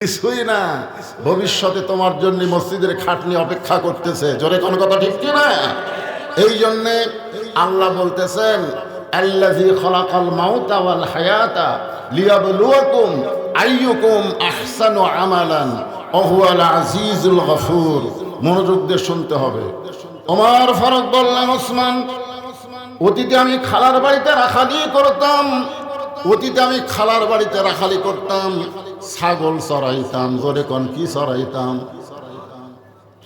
কিছুই না, ভবিষ্যতে তোমার জন্য মসজিদের খাটনি অপেক্ষা করতেছে। জোরে কোন কথা ঠিক কি না? এই জন্যে আল্লাহ বলতেছেন, আল্লাযী খালাকাল মাউতা ওয়াল হায়াতা লিয়াবলুয়াকুম আইয়ুকুম আহসানু আমালান ওয়া হুয়াল আজিজুল গফুর। মনোযোগ দিয়ে শুনতে হবে। ওমর ফারুক বললেন, ওসমান, অতীতে আমি খালার বাড়িতে রাখালি করতাম, ছাগল চড়াইতাম। জোরে কোন কি চড়াইতাম?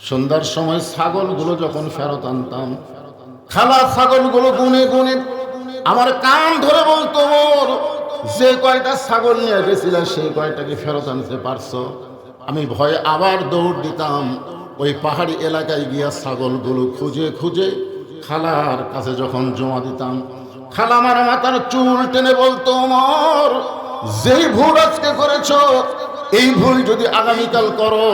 সন্ধ্যার সময় ছাগলগুলো যখন ফেরত আনতাম, খালা ছাগলগুলো গুনে গুনে আমার কান ধরে বলতো, ওর যে কয়টা ছাগল নিয়ে গেছিল সেই কয়টা কি ফেরত আনতে পারছো? আমি ভয়ে আবার দৌড় দিতাম। ওই পাহাড়ি এলাকায় গিয়া ছাগলগুলো খুঁজে খুঁজে খালার কাছে যখন জমা দিতাম, খালা আমার মাথার চুল টেনে বলতো, ওমর, যেই ভুল আজকে করেছো এই ভুল যদি আগামীকাল করো,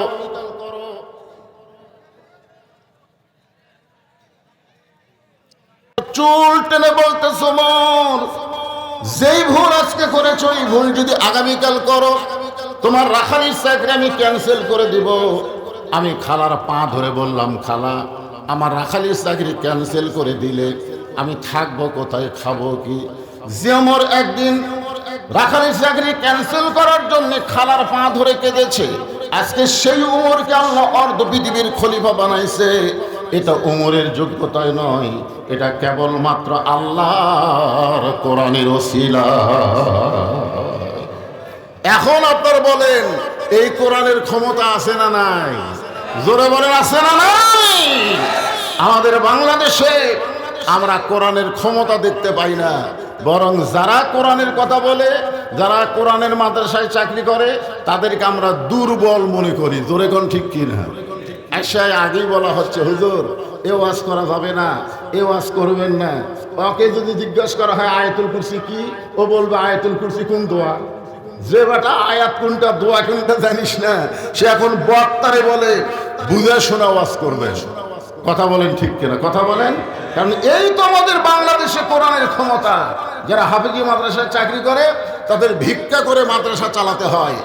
চুল টেনে বলতেছো, ওমর, যেই ভুল আজকে করেছো এই ভুল যদি আগামীকাল করো, তোমার রাখালির চাকরি আমি ক্যান্সেল করে দিব। আমি খালার পা ধরে বললাম, খালা, আমার রাখালির চাকরি ক্যান্সেল করে দিলে আমি থাকবো কোথায়, খাবো কি? যে আমার একদিন রাখালির চাকরি ক্যান্সেল করার জন্য খালার পা ধরে কেঁদেছে, আজকে সেই উমরকে আল্লাহ অর্ধ পৃথিবীর খলিফা বানাইছে। এটা উমরের যোগ্যতায় নয়, এটা কেবলমাত্র আল্লাহর কোরআনের ওসিলা। এখন আপনারা বলেন, এই কোরআনের ক্ষমতা আছে না নাই? জোরে বলেন, আছে না নাই? আমাদের বাংলাদেশে আমরা কোরআনের ক্ষমতা দেখতে পাই না, বরং যারা কোরআনের কথা বলে, যারা কোরআনের মাদ্রাসায় চাকরি করে, তাদেরকে আমরা দুর্বল মনে করি। জোরে কোন ঠিক কি না? একসাথে আগেই বলা হচ্ছে, হুজুর, এ ওয়াজ করা যাবে না, এ ওয়াজ করবেন না। ওকে যদি জিজ্ঞাসা করা হয় আয়াতুল কুরসি কি, ও বলবে আয়াতুল কুরসি কোন দোয়া? যে বেটা আয়াত কোনটা দোয়া কোনটা জানিস না, সে এখন বক্তারে বলে বুঝে শোনা ওয়াজ করবে। কথা বলেন ঠিক কিনা? কথা বলেন। কারণ এই তো আমাদের বাংলাদেশে কোরআনের ক্ষমতা। যারা হাফেজি মাদ্রাসায় চাকরি করে তাদের ভিক্ষা করে মাদ্রাসা চালাতে হয়,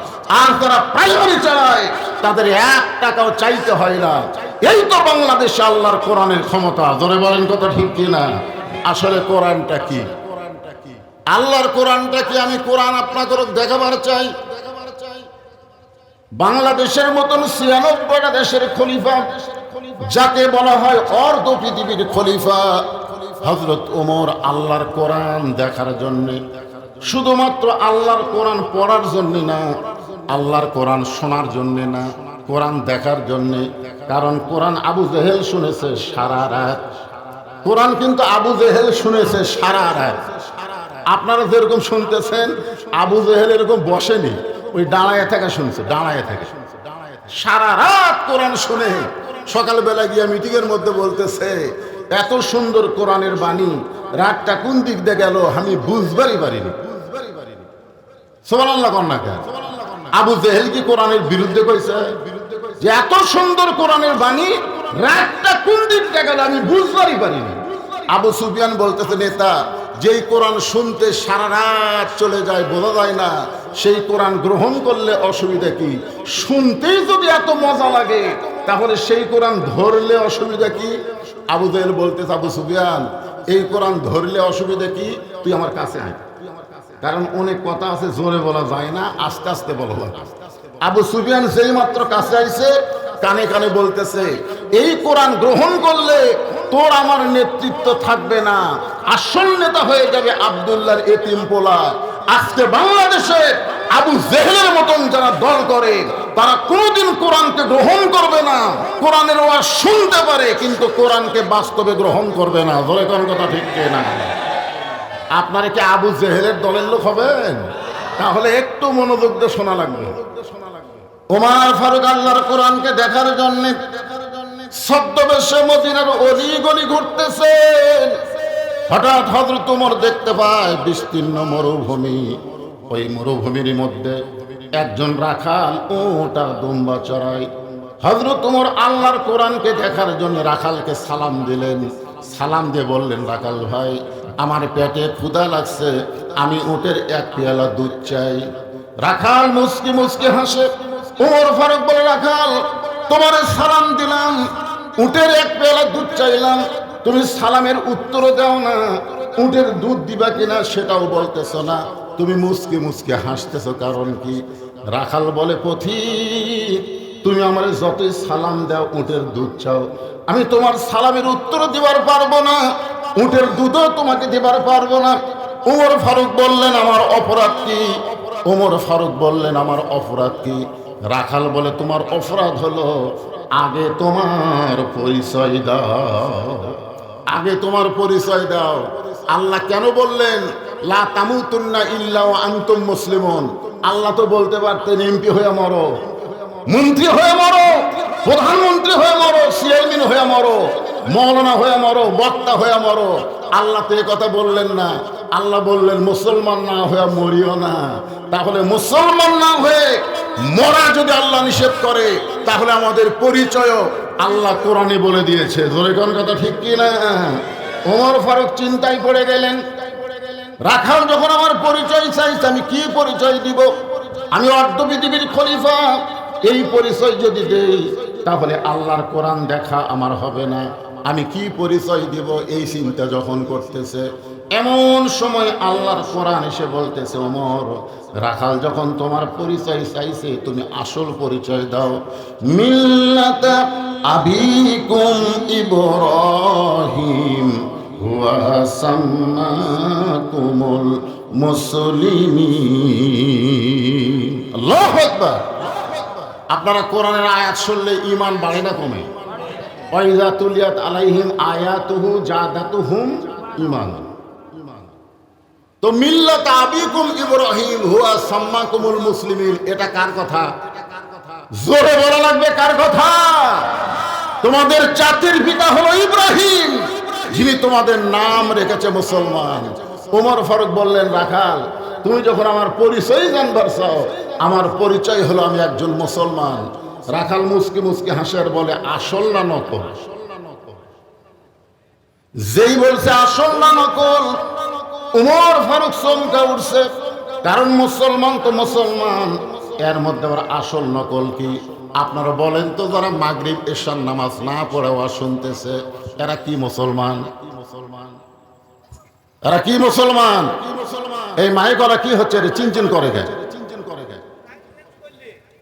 আর যারা প্রাইমারি চালায় তাদের 1 টাকাও চাইতে হয় না। এই তো বাংলাদেশে আল্লাহর কোরআনের ক্ষমতা। জোরে বলেন কথা ঠিক কিনা? আসলে কোরআনটা কি? আল্লাহর কোরআনটা কি? আমি কোরআন আপনাদের দেখাবার চাই। বাংলাদেশের মতন 96টা দেশের খলিফা, যাকে বলা হয় অর্ধ পৃথিবীর খলিফা, হযরত ওমর আল্লাহর কোরআন দেখার জন্য, শুধুমাত্র আল্লাহর কোরআন পড়ার জন্য না, আল্লাহর কোরআন শোনার জন্য না, কোরআন দেখার জন্য। কারণ কোরআন আবু জেহেল শুনেছে সারা রাত। কোরআন কিন্তু আবু জেহেল শুনেছে সারা রাত। আপনারা যেরকম শুনতেছেন, আবু জেহেল এরকম বসেনি, ওই দাঁড়ায় থেকে শুনছে, দাঁড়ায় থেকে সারা রাত কোরআন শুনে সকালবেলা গিয়া মিটিংয়ের মধ্যে বলতেছে, এত সুন্দর কোরআনের বাণী, রাতটা কোন দিক দিয়ে গেল আমি বুঝবারই পারিনি। সুবহানাল্লাহ কন্যা কেন? আবু জেহেল কি কোরআনের বিরুদ্ধে কইছে? যে এত সুন্দর কোরআনের বাণী, রাতটা কোন দিক দিয়ে গেল আমি বুঝবারই পারিনি। আবু সুফিয়ান বলতেছে, নেতা, যেই কোরআন শুনতে সারা রাত চলে যায়, বোঝা যায় না, সেই কোরআন গ্রহণ করলে অসুবিধা কি? শুনতেই যদি এত মজা লাগে, তাহলে সেই কোরআন ধরলে অসুবিধা কি? আবু জেহেল বলতেছে, আবু সুফিয়ান, এই কোরআন ধরলে অসুবিধা কি? তুই আমার কাছে আয়। কারণ অনেক কথা আছে জোরে বলা যায় না, আস্তে আস্তে বলা হয়। আবু সুফিয়ান যেই মাত্র কাছে আইছে, কানে কানে বলতেছে, এই কোরআন গ্রহণ করলে তোর আমার নেতৃত্ব থাকবে না, আসল নেতা হয়ে যাবে আব্দুল্লাহর এতিম পোলা। আজকে বাংলাদেশে আবু জেহেলের মতন যারা দল করে, তারা কোনোদিন কোরআনকে গ্রহণ করবে না। কোরআনের ওয়াজ শুনতে পারে, কিন্তু কোরআনকে বাস্তবে গ্রহণ করবে না। ধরে কোন কথা ঠিক না? আপনারা কি আবু জেহেলের দলের লোক হবেন? তাহলে একটু মনোযোগ দিয়ে শোনা লাগবে। ওমর ফারুক আল্লাহর কোরআনকে দেখার জন্য ছদ্মবেশে মদিনার অলি গলি ঘুরতেছেন। হঠাৎ হযরত ওমর দেখতে পায় বিস্তীর্ণ মরুভূমি। ওই মরুভূমির মধ্যে একজন রাখাল উট আর দুম্বা চড়ায়। হযরত ওমর আল্লাহর কোরআনকে দেখার জন্য রাখালকে সালাম দিলেন। সালাম দিয়ে বললেন, রাখাল ভাই, আমার পেটে ক্ষুধা লাগছে, আমি উটের 1 পেয়ালা দুধ চাই। রাখাল মুচকি মুচকি হাসে, ওমর ফারুক বলে, রাখাল তোমার সালাম দিলাম, উটের এক পেয়ালা দুধ চাইলাম, তুমি সালামের উত্তরও দাও না, উটের দুধ দিবা কিনা সেটাও বলতেছো না, তুমি মুসকে মুসকে হাসতেছো, কারণ কি? রাখাল বলে, পথিক তুমি আমার যতই সালাম দাও, উটের দুধ চাও, আমি তোমার সালামের উত্তর দিবার পারবো না, উটের দুধও তোমাকে দিবার পারবো না। ওমর ফারুক বললেন, আমার অপরাধ কি? ওমর ফারুক বললেন, আমার অপরাধ কি? রাখাল বলে, তোমার অপরাধ হলো আগে তোমার পরিচয় দাও, আগে তোমার পরিচয় দাও। আল্লাহ কেন বললেন লা তামুতুন্না ইল্লা ওয়া আনতুম মুসলিমুন? আল্লাহ তো বলতে পারতেন এমপি হয়ে মরো, মন্ত্রী হয়ে মরো, প্রধানমন্ত্রী হয়ে মরো, চেয়ারম্যান হয়ে মরো, মৌলানা হয়ে মরো, বক্তা হয়ে মরো। আল্লাহ তো এ কথা বললেন না। আল্লাহ বললেন মুসলমান না হয়ে মরিও না। তাহলে মুসলমান না হয়ে মরা যদি আল্লাহ নিষেধ করে, তাহলে আমাদের পরিচয় আল্লাহ কোরআনে বলে দিয়েছে। জোরে কোন কথা ঠিক কি না? ওমর ফারুক চিন্তায় পড়ে গেলেন, রাখাল যখন আমার পরিচয় চাইছে, আমি কি পরিচয় দিব? আমি অর্ধ পৃথিবীর খলিফা, এই পরিচয় যদি দেই তাহলে আল্লাহর কোরআন দেখা আমার হবে না, আমি কি পরিচয় দিব? এই চিন্তা যখন করতেছে, এমন সময় আল্লাহর কোরআন এসে বলতেছে, ওমর রাখাল যখন তোমার পরিচয় চাইছে, তুমি আসল পরিচয় দাও। মিল্লাতা আবিকুম ইব্রাহিম হুয়া সাম্মাকুমুল মুসলিমিন। আল্লাহু আকবার। আপনারা কোরআনের আয়াত শুনলে ঈমান বাড়ে না কমে? ওয়াইযা তুলিয়াত আলাইহিম আয়াতুহু জাদাতুহুম ঈমানা। তো মিল্লাত আবিকুম ইব্রাহিম হুয়া সাম্মাকুমুল মুসলিমিন, এটা কার কথা? জোরে বলা লাগবে, কার কথা? তোমাদের জাতির পিতা হলো ইব্রাহিম, যিনি তোমাদের নাম রেখেছে মুসলমান। ওমর ফারুক বললেন, রাখাল তুমি যখন আমার পরিচয় জানবার চাও, আমার পরিচয় হলো আমি একজন মুসলমান। রাখাল মুসকি মুসকি হাসের বলে, আসল না নকল? যেই বলছে আসল না নকল, ওমর ফারুক চমকে উঠছে, কারণ মুসলমান তো মুসলমান, এর মধ্যে আবার আসল নকল কি? আপনারা বলেন তো, যারা মাগরিব এশার নামাজ না পড়ে ওয়াজ শুনতেছে, এরা কি মুসলমান? এরা কি মুসলমান? এই মাইক ওরা কি হচ্ছে রে, চিনচিন করে গে?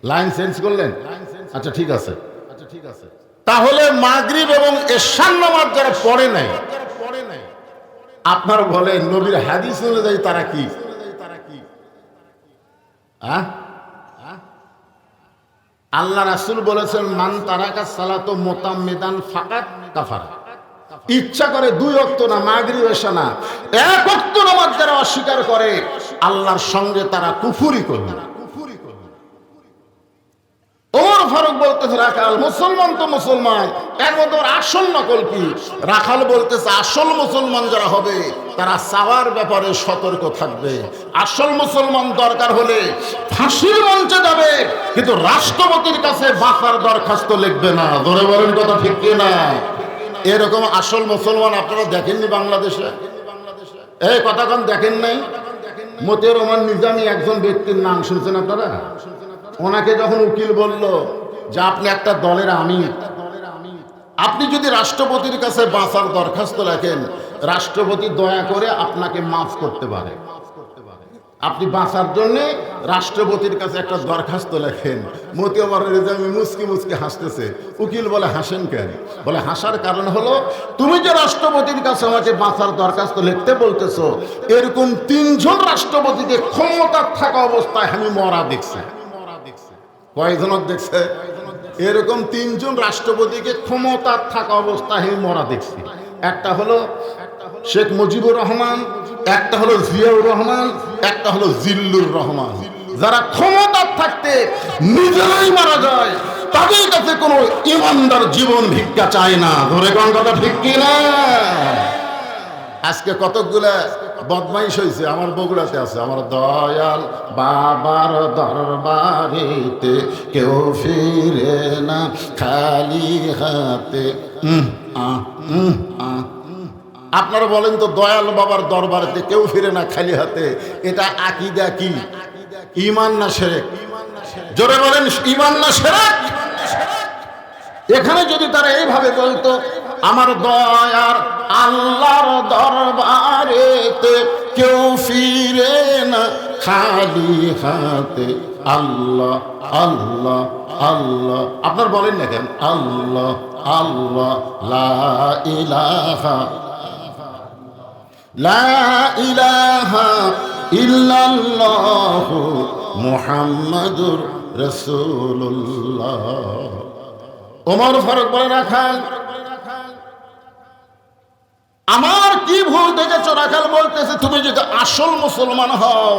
লাইন চেঞ্জ করলেন? আচ্ছা ঠিক আছে। তাহলে মাগরিব এবং এশার নামাজ যারা পড়ে নাই, আপনারা বলেন নবীর হাদিস অনুযায়ী তারা কি? আল্লাহ রাসূল বলেছেন, মান তারাকা সালাতু মুতাম্মিদান ফাকাত কাফার। ইচ্ছা করে 2 ওয়াক্ত না, মাগরিব এশা না, 1 ওয়াক্ত নামাজ যারা অস্বীকার করে, আল্লাহর সঙ্গে তারা কুফরি করবে। ওমর ফারুক বলতেছে, রাখাল মুসলমান তো মুসলমান, এর মধ্যে আসল নকল কি? রাখাল বলতেছে, আসল মুসলমান যারা হবে তারা চাওয়ার ব্যাপারে সতর্ক থাকবে। আসল মুসলমান দরকার হলে ফাঁসির মঞ্চে যাবে, কিন্তু রাষ্ট্রপতির কাছে বাঁচার দরখাস্ত লিখবে না। ধরে বলেন কথা ঠিক কি না? এরকম আসল মুসলমান আপনারা দেখেননি বাংলাদেশে? এই কথা কোন দেখেন নাই? মতিউর রহমান নিজামী একজন ব্যক্তির নাম শুনছেন আপনারা? ওনাকে যখন উকিল বলল যে আপনি একটা দলের আমির, আপনি যদি রাষ্ট্রপতির কাছে বাঁচার দরখাস্ত লেখেন, রাষ্ট্রপতি দয়া করে আপনাকে মাফ করতে পারে। আপনি বাঁচার জন্য রাষ্ট্রপতির কাছে একটা দরখাস্ত লেখেন। মতিউর নিজামী মুচকি মুচকি হাসতেছে। উকিল বলে, হাসেন কেন? বলে, হাসার কারণ হলো, তুমি যে রাষ্ট্রপতির কাছে আমাকে বাঁচার দরখাস্ত লিখতে বলতেছো, এরকম 3 জন রাষ্ট্রপতিকে ক্ষমতা থাকা অবস্থায় আমি মরা দেখছি। কয়জনক দেখছে? এরকম 3 জন রাষ্ট্রপতিকে ক্ষমতা থাকা অবস্থায় আমি মরা দেখছি। একটা হলো শেখ মুজিবুর রহমান, একটা হলো জিয়াউর রহমান, একটা হলো জিল্লুর রহমান। যারা ক্ষমতা থাকতে নিজেরাই মারা যায়, তাদের কাছে কোনো ইমানদার জীবন ভিক্ষা চায় না। ধরে কোন কথা ঠিক কি না? আজকে কতকগুলা বদমাইশ হয়েছে। আমার বগুড়াতে আছে, আমার দয়াল বাবার দরবারেতে কেউ ফিরে না খালি হাতে। আপনারা বলেন তো, দয়াল বাবার দরবারেতে কেউ ফিরে না খালি হাতে, এটা আকীদা কি? ঈমান না শিরক? জোরে বলেন ঈমান না শিরক? এখানে যদি তারা এইভাবে বলতো, আমার দয়ার আল্লাহর দরবারেতে কেউ ফিরে না খালি হাতে, আল্লাহ আল্লাহ আল্লাহ, আপনার বলেন না কেন আল্লাহ আল্লাহ, লা ইলাহা লা ইলাহা ইল্লাল্লাহু মুহাম্মাদুর রাসূলুল্লাহ। ওমর ফারুক বলে, রাখাল আমার কি ভুল দেখেছো? রাখাল বলতেছে, তুমি যদি আসল মুসলমান হও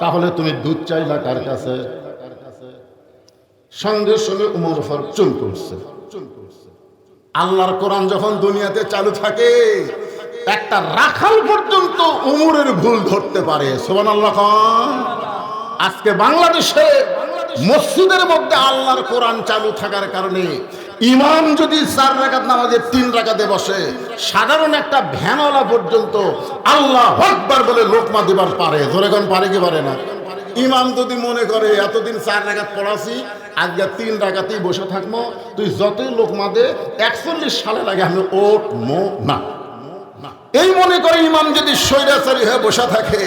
তাহলে তুমি দুধ চাইলা কার কাছে? সঙ্গে সঙ্গে ওমর ফারুক চুপ করছে। আল্লাহর কোরআন যখন দুনিয়াতে চালু থাকে, একটা রাখাল পর্যন্ত ওমরের ভুল ধরতে পারে। সুবহানাল্লাহ। আজকে বাংলাদেশে মসজিদের মধ্যে আল্লাহর কোরআন চালু থাকার কারণে ইমাম যদি 4 রাকাত নামাজে 3 রাকাতে বসে, সাধারণ একটা ভ্যানওয়ালা পর্যন্ত আল্লাহু আকবার বলে লোকমা দিবার পারে। জোরে কোন পারে কি পারে না? ইমাম যদি মনে করে এতদিন 4 রাকাত পড়াছি, আজকে 3 রাকাতেই বসে থাকবো, তুই যতই লোকমা দে 41 সালে লাগে আমি উঠবো না, এই মনে করে ইমাম যদি স্বৈরাচারী হয়ে বসে থাকে,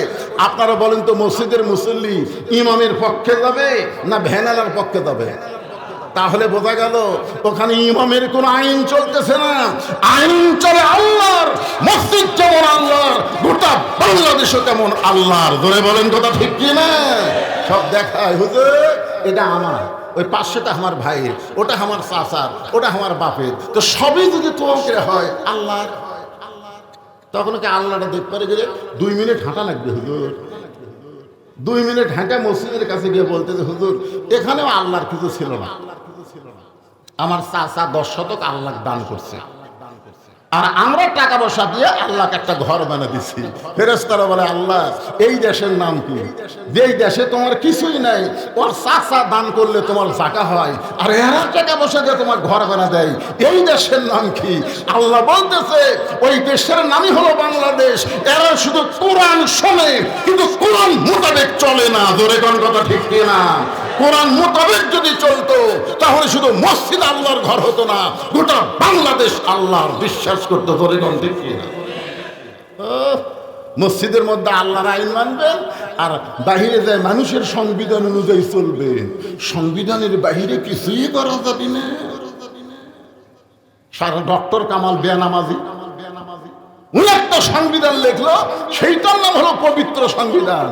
আপনারা বলেন তো মসজিদের মুসল্লি ইমামের পক্ষে যাবে না ভ্যানালার পক্ষে যাবে? তাহলে বোঝা গেল ওখানে ইমামের কোন আইন চলতেছে না, আইন চলে আল্লাহর। মসজিদ যেমন আল্লাহর, গোটা বাংলাদেশও তেমন আল্লাহর। ধরে বলেন কথা ঠিক কি না? সব দেখায় হুজুর এটা আমার, ওই পাশেটা আমার ভাইয়ের, ওটা আমার চাচার, ওটা আমার বাপের, তো সবই যদি তোমাকে হয় আল্লাহর, তখন কি আল্লাহটা দেখতে পারে গেলে 2 মিনিট হাঁটা লাগবে হুজুর। 2 মিনিট হাঁটা মসজিদের কাছে গিয়ে বলতেছে, হুজুর এখানেও আল্লাহর কিছু ছিল না, আমার চাচা 10 শতক আল্লাহ দান করছে, আর আমরা টাকা পয়সা দিয়ে আল্লাহকে একটা ঘর বানিয়ে দিচ্ছি। ফেরেশতারা বলে, আল্লাহ এই দেশের নাম কি? যেই দেশে তোমার কিছুই নাই, ওর চাচা দান করলে তোমার জাকা হয়, আর এরা টাকা পয়সা দিয়ে তোমার ঘর বানা দেয়, এই দেশের নাম কি? আল্লাহ বলতেছে ওই দেশের নামই হলো বাংলাদেশ। এরা শুধু কোরআন শোনে কিন্তু কোরআন মোতাবেক চলে না। জোরে কোন কথা ঠিক কিনা? কোরআন মোতাবেক যদি চলতো তাহলে শুধু মসজিদ আল্লাহর ঘর হতো না, গোটা বাংলাদেশ আল্লাহর বিশ্বাস করতো। জোরে কোন ঠিক কিনা? মসজিদের মধ্যে আল্লাহর আইন মানবেন আর বাহিরে যায় মানুষের সংবিধান অনুযায়ী চলবে। সংবিধানের বাহিরে কিছুই করা যাবে না। সারা ডক্টর কামাল বেনামাজি, উনি একটা সংবিধান লিখলো, সেইটার নাম হলো পবিত্র সংবিধান।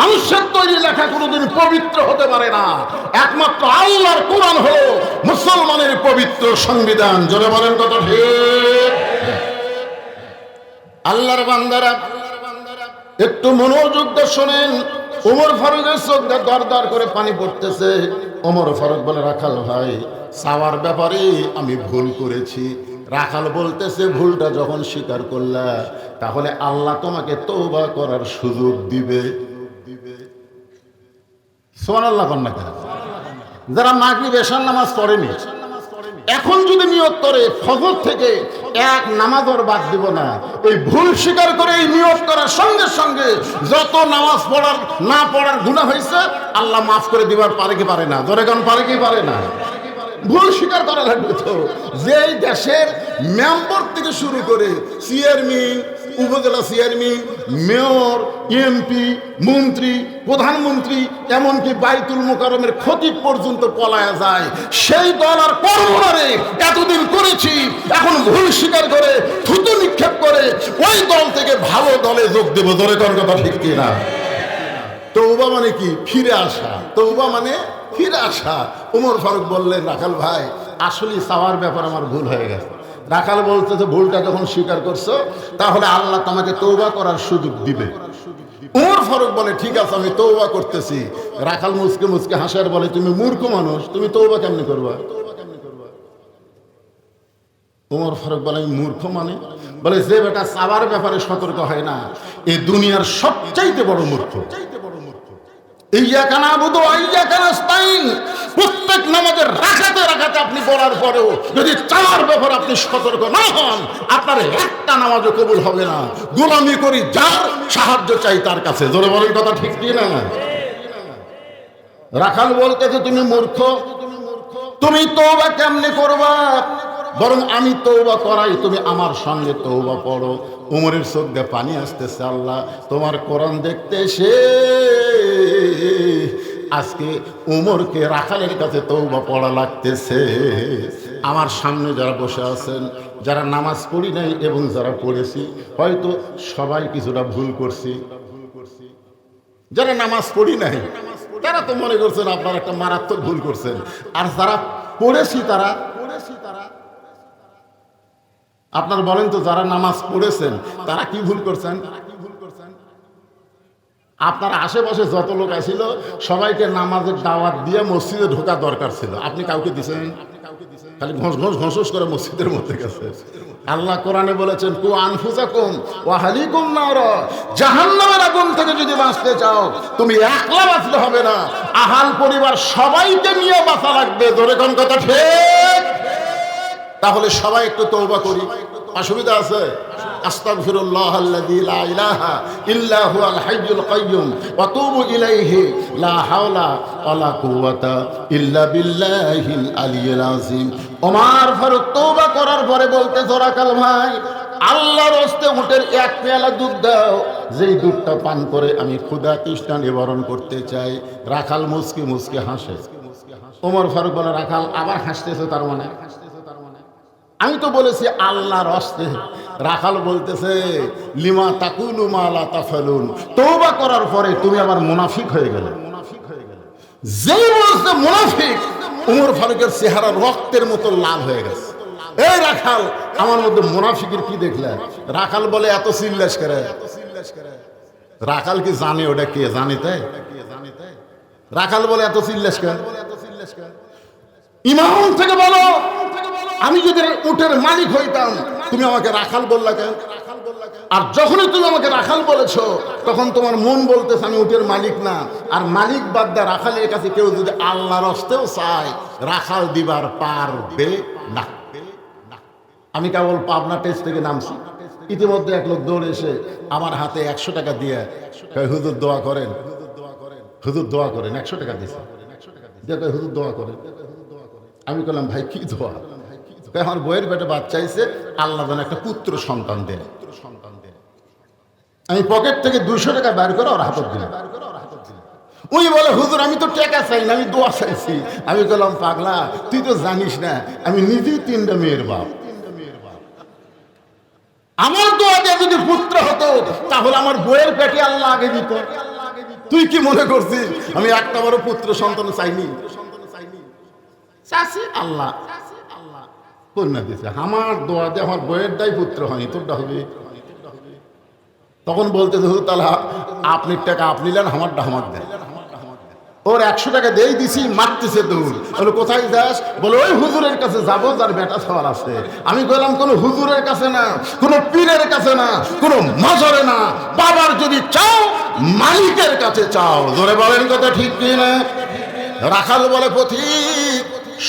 মানুষের তৈরি লেখা কোনোদিন পবিত্র হতে পারে না, একমাত্র আল্লাহর কোরআন হলো মুসলমানের পবিত্র সংবিধান। জোরে বলেন কত ঠিক? আল্লাহর বান্দারা একটু মনোযোগ দিয়ে শোনেন। ওমর ফারুকের চোখ দিয়ে দরদর করে পানি পড়তেছে। ওমর ফারুক বলে, রাখাল ভাই চাওয়ার ব্যাপারে আমি ভুল করেছি। রাখাল বলতেছে, ভুলটা যখন স্বীকার করলা তাহলে আল্লাহ তোমাকে তওবা করার সুযোগ দিবে। সুবহানাল্লাহ কন্যা। যারা মাগরিব এশার নামাজ পড়েনি, এখন যদি নিয়ত করে ফজর থেকে এক নামাজও বাদ দিব না, এই ভুল স্বীকার করে এই নিয়ত করার সঙ্গে সঙ্গে যত নামাজ পড়ার না পড়ার গুনাহ হয়েছে আল্লাহ মাফ করে দিবার পারে কি পারে না? জোরে কোন পারে কি পারে না? ভুল স্বীকার করা লাগবে তো। যেই দেশের মেম্বার থেকে শুরু করে চেয়ারম্যান, উপজেলা চেয়ারম্যান, মেয়র, এমপি, মন্ত্রী, প্রধানমন্ত্রী, এমনকি বাইতুল মোকাররমের খতিব পর্যন্ত পলায়া যায়, সেই দল আর কর্মরে এতদিন করেছি, এখন ভুল স্বীকার করে থুতু নিক্ষেপ করে ওই দল থেকে ভালো দলে যোগ দেব। ধরে কোন কথা ঠিক কিনা? তওবা মানে কি? ফিরে আসা। তওবা মানে ফিরে আসা। ওমর ফারুক বললেন, রাখাল ভাই আসলে চাওয়ার ব্যাপার আমার ভুল হয়ে গেছে। রাখাল বলতেছে, ভুলটা যখন স্বীকার করছো তাহলে আল্লাহ তোমাকে তওবা করার সুযোগ দিবে। ওমর ফারুক বলে, ঠিক আছে আমি তওবা করতেছি। রাখাল মুচকে মুচকে হাসার বলে, তুমি মূর্খ মানুষ, তুমি তওবা কেমনে করবা? ওমর ফারুক বলে, আমি মূর্খ মানে? বলে, যে বেটা চাওয়ার ব্যাপারে সতর্ক হয় না এই দুনিয়ার সবচাইতে বড় মূর্খ। ইয়্যাকা না'বুদু ওয়া ইয়্যাকা নাস্তাইন, প্রত্যেক নামাজের রাকাতে রাকাতে আপনি বলার পরেও যদি চাওয়ার ব্যাপারে আপনি সতর্ক না হন, আপনার একটা নামাজও কবুল হবে না। গোলামি করি যার, সাহায্য চাই তার কাছে। জোরে বলেন কথা ঠিক কি না? রাখাল বলতেছে তুমি মূর্খ, তুমি তওবা কেমনে করবা, বরং আমি তওবা করাই, তুমি আমার সঙ্গে তওবা পড়ো। উমরের চোখ দিয়ে পানি আসতেছে, আল্লাহ তোমার কোরআন দেখতে এসে আজকে উমরকে রাখালের কাছে তওবা পড়া লাগতেছে। আমার সামনে যারা বসে আছেন, যারা নামাজ পড়ি নাই এবং যারা পড়েছি, হয়তো সবাই কিছুটা ভুল করছি। যারা নামাজ পড়ি নাই তারা তো মনে করছেন আপনারা একটা মারাত্মক ভুল করছেন, আর যারা পড়েছি তারা আপনার বলেন তো, যারা নামাজ পড়েছেন তারা কি ভুল করছেন? আপনার আশেপাশে যত লোক আছিল সবাইকে নামাজের দাওয়াত দিয়ে মসজিদে ঢোকা দরকার ছিল, আপনি কাউকে দিছেন? খালি ঘোষ করে মসজিদের মধ্যে গেছে। আল্লাহ কোরআনে বলেছেন, কু আনফুসাকুম ওয়া আহলিকুম নার, জাহান্নামের আগুন থেকে যদি বাঁচতে চাও তুমি একলা বাঁচলে হবে না, আহাল পরিবার সবাইকে নিয়ে বাঁচা লাগবে। ধরে কোন কথা ঠিক? তাহলে সবাই একটু তওবা করি, অসুবিধা আছে? আস্তাগফিরুল্লাহাল্লাযী লা ইলাহা ইল্লা হুয়াল হাইয়ুল কাইয়্যুম ওয়া তুবু ইলাইহি লা হাওলা ওয়ালা কুওয়াতা ইল্লা বিল্লাহিল আলিয়্যিল আযীম। ওমর ফারুক তওবা করার পরে বলতেছে, রাখাল ভাই, আল্লাহর রাস্তে উটের এক পেয়ালা দুধ দাও, যেই দুধটা পান করে আমি ক্ষুধা তৃষ্ণা নিবারণ করতে চাই। রাখাল মুচকি মুচকি হাসে। ওমর ফারুক বলে, রাখাল আবার হাসতেছে, তার মানে আমি তো বলেছি আল্লাহর রাস্তে। রাখাল বলতেছে, লিমা তাকুলু মা লা তাফালুন, তওবা করার পরে তুমি আবার মুনাফিক হয়ে গেলে। যেই বলছে মুনাফিক, ওমর ফারুকের চেহারা রক্তের মতো লাল হয়ে গেছে। এই রাখাল, আমার মধ্যে মুনাফিকের কি দেখলে? রাখাল বলে, এত চিল্লাস করে। রাখাল কি জানে ওটা কে? জানে তাই? রাখাল বলে, এত চিল্লাস করে। ইমাম থেকে বলো, আমি যদি উটের মালিক হইতাম তুমি আমাকে রাখাল বললা কেন? আর যখনই তুমি আমাকে রাখাল বলেছো তখন তোমার মন বলতেছে আমি উটের মালিক না। আর মালিক বাদ দা রাখালের কাছে কেউ যদি আল্লাহর হস্তেও চায়, রাখাল দিবার পারবে না। আমি কেবল পাবনা টেস্ট থেকে নামছি, ইতিমধ্যে এক লোক দৌড়ে এসে আমার হাতে 100 টাকা দিয়ে হুজুর দোয়া করেন, হুজুর দোয়া করেন। 100 টাকা দিয়েছে, হুজুর দোয়া করেন। আমি বললাম, ভাই কি দোয়া? আমার বইয়ের পেটে বাচ্চা হয়েছে, আল্লাহ যেন একটা পুত্র সন্তান দেন। আমি পকেট থেকে 200 টাকা বের করে ওর হাতত দিলাম। উনি বলে, হুজুর আমি তো টাকা চাই না, আমি দোয়া চাইছি। আমি বললাম, পাগলা, তুই তো জানিস না আমি নিজেই 3টা মেয়ের বাপ। আমার দোয়া দিয়ে যদি পুত্র হতো তাহলে আমার বইয়ের পেটে আল্লাহ আগে দিত। তুই কি মনে করছিস আমি একটা বড় পুত্র সন্তান চাইনি? চাষি আল্লাহ কন্যা দিয়েছে। আমার দোয়া দিয়ে আমার বইয়ের দায় পুত্র হয়নি, তোরটা হবে। তখন বলতেছে, হুজুর তাহলে আপনি টাকা আপনি নেন, আমারটা আমার দেন। ওর 100 টাকা দিয়ে দিছি, মারতেছে দৌড়। বলে, কোথায় যাস? বলে, ওই হুজুরের কাছে যাবো যার বেটা ছাওয়ার আছে। আমি বললাম, কোনো হুজুরের কাছে না, কোনো পীরের কাছে না, কোনো মাজারে না, বাবার যদি চাও মালিকের কাছে চাও। ধরে বলেন কথা ঠিক কি না? রাখাল বলে, পথিক,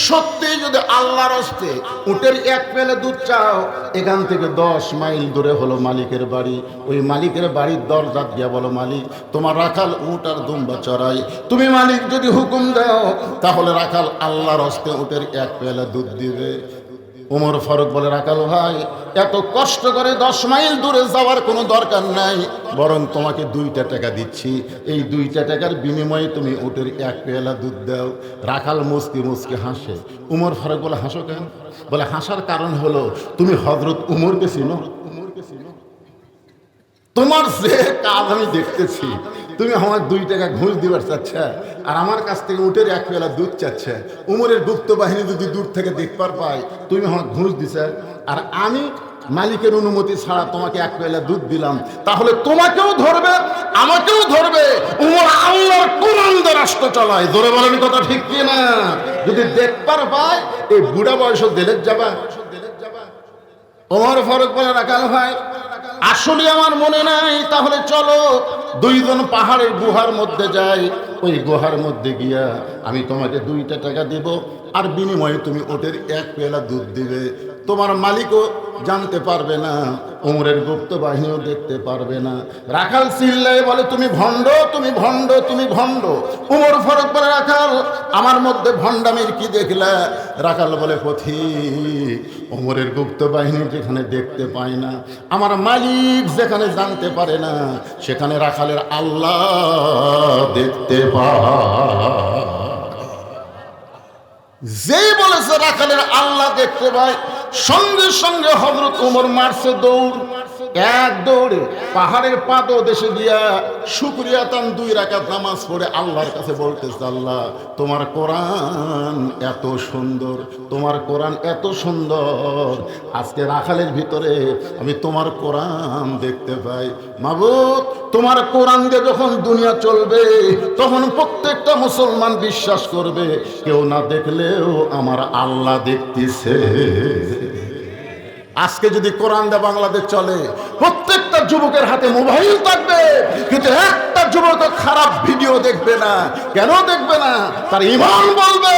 সত্যি যদি আল্লাহর হস্তে উটের এক পেলে দুধ চাও, এখান থেকে 10 মাইল দূরে হলো মালিকের বাড়ি। ওই মালিকের বাড়ির দরজা দিয়া বলো, মালিক তোমার রাখাল উট আর দুম্বা চড়াই, তুমি মালিক যদি হুকুম দাও তাহলে রাখাল আল্লাহর হস্তে উটের এক পেলে দুধ দিবে। ওমর ফারুক বলে, রাখাল ভাই, এত কষ্ট করে 10 মাইল দূরে যাওয়ার কোনো দরকার নাই, বরং তোমাকে 2টা টাকা দিচ্ছি, এই 2টা টাকার বিনিময়ে তুমি উটের এক পেয়ালা দুধ দাও। রাখাল মুচকি মুচকি হাসে। ওমর ফারুক বলে, হাসো কেন? বলে, হাসার কারণ হলো তুমি হযরত উমরকে চিনো? তোমার যে কাজ আমি দেখতেছি, তুমি আমার 2 টাকা ঘুষ দিবার চাচ্ছে আর আমার কাছ থেকে উটের এক পেয়ালা দুধ চাচ্ছে। উমরের গুপ্ত বাহিনী যদি দূর থেকে দেখবার পায় তুমি আমার ঘুষ দিছে, আর আমি মালিকের অনুমতি ছাড়া তোমাকে এক পেয়ালা দুধ দিলাম, তাহলে তোমাকেও ধরবে আমাকেও ধরবে। উমর আল্লাহর কোরআন দিয়ে রাষ্ট্র চালায়। জোরে বলেন কথা ঠিক কি না? যদি দেখবার পায় এই বুড়া বয়সে জেলের যাবা। ওমর ফারুক বলে, রাখাল ভাই, আসলে আমার মনে নাই, তাহলে চলো 2 জন পাহাড়ের গুহার মধ্যে যাই। ওই গুহার মধ্যে গিয়া আমি তোমাকে 2টা টাকা দেব, আর বিনিময়ে তুমি ওটের এক পেয়ালা দুধ দিবে। তোমার মালিকও জানতে পারবে না, উমরের গুপ্ত বাহিনীও দেখতে পারবে না। রাখাল চিল্লায় বলে, তুমি ভণ্ড, তুমি ভণ্ড, তুমি ভণ্ড। উমর ফারুক বলে, রাখাল আমার মধ্যে ভণ্ডামির কি দেখলা? রাখাল বলে, পথিক, উমরের গুপ্ত বাহিনী যেখানে দেখতে পায় না, আমার মালিক যেখানে জানতে পারে না, সেখানে রাখালের আল্লাহ দেখতে পায়। যেই বলেছে রাখালের আল্লাহ দেখতে পায়, সঙ্গে সঙ্গে হযরত ওমর মারছে দৌড়। এক দৌড়ে পাহাড়ের পাদদেশে গিয়া শুকরিয়া তান 2 রাকাত নামাজ পড়ে আল্লাহর কাছে বলতেছে, আল্লাহ তোমার কোরআন এত সুন্দর, তোমার কোরআন এত সুন্দর, আজকে রাখালের ভিতরে আমি তোমার কোরআন দেখতে পাই। মাবুদ, তোমার কোরআন দিয়ে যখন দুনিয়া চলবে, তখন প্রত্যেকটা মুসলমান বিশ্বাস করবে, কেউ না দেখলেও আমার আল্লাহ দেখতেছে। আজকে যদি কোরআন দিয়ে বাংলাদেশ চলে, প্রত্যেকটা যুবকের হাতে মোবাইল থাকবে, কিন্তু একটা যুবক খারাপ ভিডিও দেখবে না। কেন দেখবে না? তার ঈমান বলবে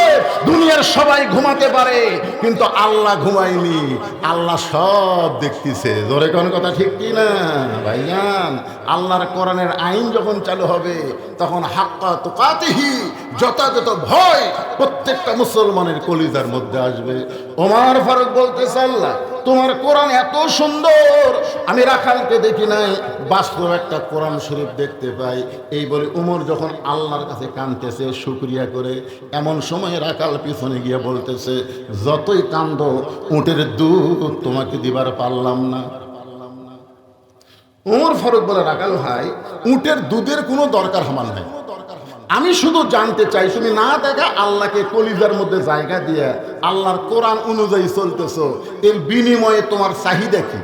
দুনিয়ার সবাই ঘুমাতে পারে, কিন্তু আল্লাহ ঘুমায়নি, আল্লাহ সব দেখতেছে। জোরে কোন কথা ঠিক কি না ভাইজান? আল্লাহর কোরআনের আইন যখন চালু হবে, তখন হাক্কা তুকাতিহি, যথাযথ ভয় প্রত্যেকটা মুসলমানের কলিজার মধ্যে আসবে। ওমর ফারুক বলতেছে, আল্লাহ তোমার কোরআন এত সুন্দর, আমি রাখালকে দেখি নাই, বাস্তব একটা কোরআন শরীফ দেখতে পাই। এই বলে উমর যখন আল্লাহর কাছে কাঁদতেছে শুকরিয়া করে, এমন সময় রাখাল পিছনে গিয়ে বলতেছে, যতই কান্দ, উটের দুধ তোমাকে দিবার পারলাম না। ওমর ফারুক বলে, রাখাল ভাই, উটের দুধের কোনো দরকার আমার নাই, আমি শুধু জানতে চাই তুমি না দেখা আল্লাহকে কলিজার মধ্যে জায়গা দিয়ে আল্লাহর কোরআন অনুযায়ী চলতেছো, এর বিনিময়ে তোমার চাহিদা কি?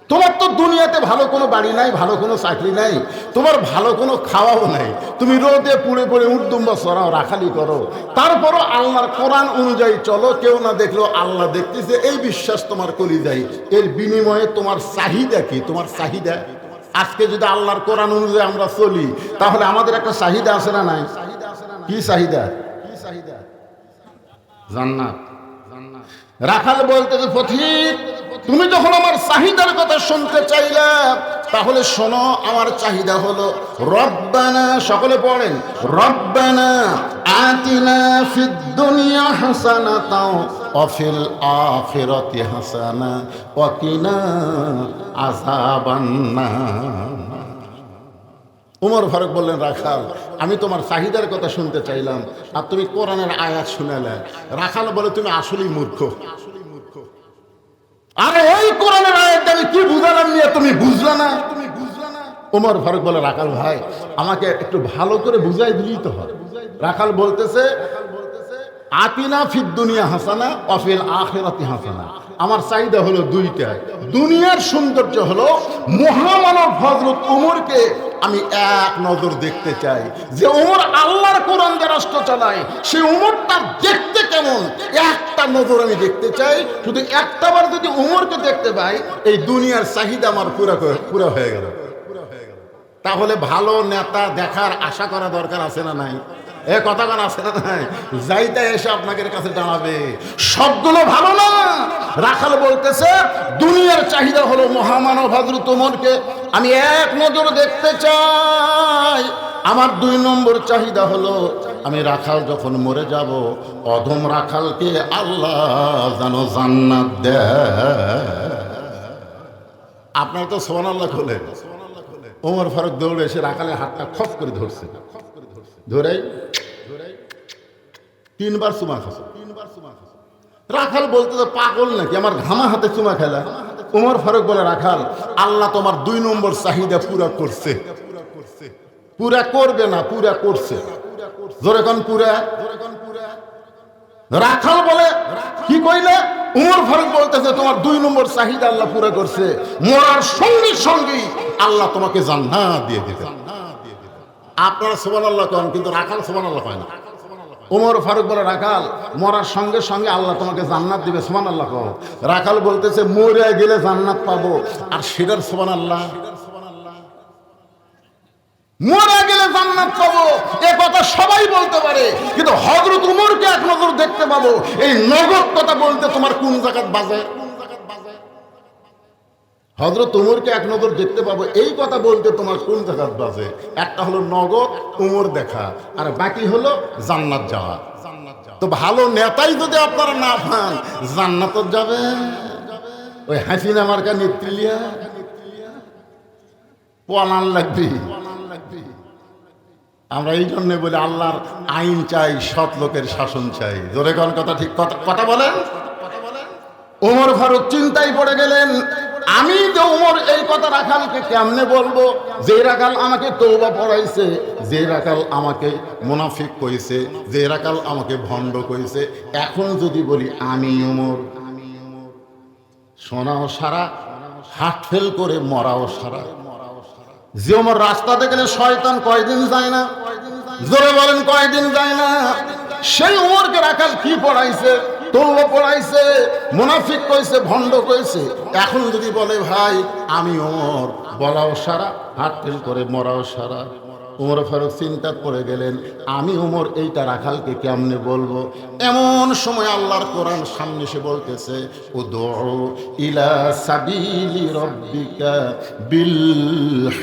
তোমার তো দুনিয়াতে ভালো কোনো বাড়ি নাই, ভালো কোনো চাকরি নাই, তোমার ভালো কোনো খাওয়াও নাই, তুমি রোদে পুড়ে পুড়ে উর্দুম্বা সরাও, রাখালি করো, তারপরও আল্লাহর কোরআন অনুযায়ী চলো, কেউ না দেখলেও আল্লাহ দেখতেছে, এই বিশ্বাস তোমার কলিজায়, এর বিনিময়ে তোমার চাহিদা কি? তোমার চাহিদা আজকে যদি আল্লাহর কোরআন অনুযায়ী আমরা চলি, তাহলে আমাদের একটা চাহিদা আছে না নাই? কি চাহিদা? জান্নাত। রাখাল বলতেছে, পথিক, তুমি যখন আমার চাহিদার কথা শুনতে চাইলা, তাহলে শোনো, আমার চাহিদা হলো রব্বানা, সকলে পড়েন, রব্বানা আতিনা ফিদ দুনিয়া হাসানাতাও ওয়া ফিল আখিরাতি হাসানা ওয়া কিনা আযাবান্নার। উমর ফারুক বললেন, রাখাল আমি তোমার চাহিদার কথা শুনতে চাইলাম, আর তুমি কোরআনের আয়াত শুনালে। রাখাল বলে, তুমি আসলেই মূর্খ। আরে এই কোরআনের আয়াত আমি কি বুঝালাম নিয়ে তুমি বুঝলা না? উমর ফারুক বলে, রাখাল ভাই আমাকে একটু ভালো করে বুঝাই দিলেই তো হয়। রাখাল বলতেছে, আতিনা ফিদ দুনিয়া হাসানা ওয়া ফিল আখিরাতি হাসানা, আমার চাহিদা হলো দুইটা। দুনিয়ার সৌন্দর্য হলো মহামানব হযরত ওমরকে আমি এক নজর দেখতে চাই, যে ওমর আল্লাহর কোরআন দিয়ে রাষ্ট্র চালায়, সে ওমরটা দেখতে কেমন, একটা নজর আমি দেখতে চাই। শুধু একটাবার যদি ওমরকে দেখতে পাই, এই দুনিয়ার চাহিদা আমার পুরো হয়ে গেল। তাহলে ভালো নেতা দেখার আশা করা দরকার আছে না নাই? এ কথা কান আছে না নাই? যাইতে এসে আপনাদের কাছে জানাবে সবগুলো ভালো না। রাখাল বলতেছে, দুনিয়ার চাহিদা হলো মহামানব হযরত ওমরকে আমি এক নজর দেখতে চাই। আমার 2 নম্বর চাহিদা হলো, আমি রাখাল যখন মরে যাব, অধম রাখালকে আল্লাহ যেন জান্নাত দেয়। আপনার তো সুবহানাল্লাহ খোলে। ওমর ফারুক দৌড়ে এসে রাখালের হাতটা খপ করে ধরছে, ধরে 3 বার চুমা খাচ্ছে। রাখাল বলতে, পাগল নাকি, আমার ঘামা হাতে চুমা খেলা? ওমর ফারুক বলে, রাখাল আল্লাহ তোমার 2 নম্বর চাহিদা পুরা করছে। পুরা করবে না, পুরা করছে। জোরে কোন পুরা? রাখাল বলে, কি কইলে? উমর ফারুক বলতেছে, তোমার 2 নম্বর চাহিদা আল্লাহ পুরা করছে, মরার সঙ্গে সঙ্গেই আল্লাহ তোমাকে জান্নাত দিয়ে দিবে। আপনারা সুবহানাল্লাহ কন, কিন্তু রাখাল সুবহানাল্লাহ কয় না। উমর ফারুক বলে, রাখাল মরার সঙ্গে সঙ্গে আল্লাহ তোমাকে জান্নাত দিবে, সুবহানাল্লাহ কও। রাখাল বলতেছে, মরে গেলে জান্নাত পাবো, আর সেটার সুবহানাল্লাহ, মরে গেলে জান্নাত পাবো, এ কথা সবাই বলতে পারে, কিন্তু হযরত উমরকে এক নজর দেখতে পাবো, এই নগদ কথা বলতে তোমার কোন জায়গায় বাজে? হযরত উমরকে এক নজর দেখতে পাবো, এই কথা বলতে তোমার কোন জায়গাত বাজে? একটা হলো নগদ উমর দেখা, আর বাকি হলো জান্নাত যাওয়া। তো ভালো নেতাই যদি আপনারা না পান, জান্নাত যাবে ওই হাসিনা মার্কা নেত্রীলিয়া পলান লাগবে। আমরা এই জন্য বলি আল্লাহর আইন চাই, সৎ লোকের শাসন চাই। জোরে কোন কথা, ঠিক কথা বলেন। ওমর ফারুক চিন্তায় পড়ে গেলেন, আমি যে ওমর এই কথা রাখালকে কেমনে বলবো? যে রাখাল আমাকে তওবা পড়াইছে, যে রাখাল আমাকে মুনাফিক কইছে, যে রাখাল আমাকে ভণ্ড কইছে, এখন যদি বলি আমি ওমর, শোনাও সারা, হাট ফেল করে মরাও সারা। যে ওমর রাস্তাতে গেলে শয়তান কয়দিন যায় না? জোরে বলেন, কয়দিন যায় না? সেই ওমরকে রাখাল কি পড়াইছে? তওবা পড়াইছে, মুনাফিক কইছে, ভণ্ড কইছে। এখন যদি বলে ভাই আমি ওমর, বলাও সারা, হাত ফেল করে মরাও সারা। ওমর ফারুক চিন্তায় পড়ে গেলেন, আমি ওমর এইটা রাখালকে কেমনে বলবো? এমন সময় আল্লাহর কোরআন সামনে এসে বলতেছে, উদউ ইলা সাবিলি রাব্বিকা বিল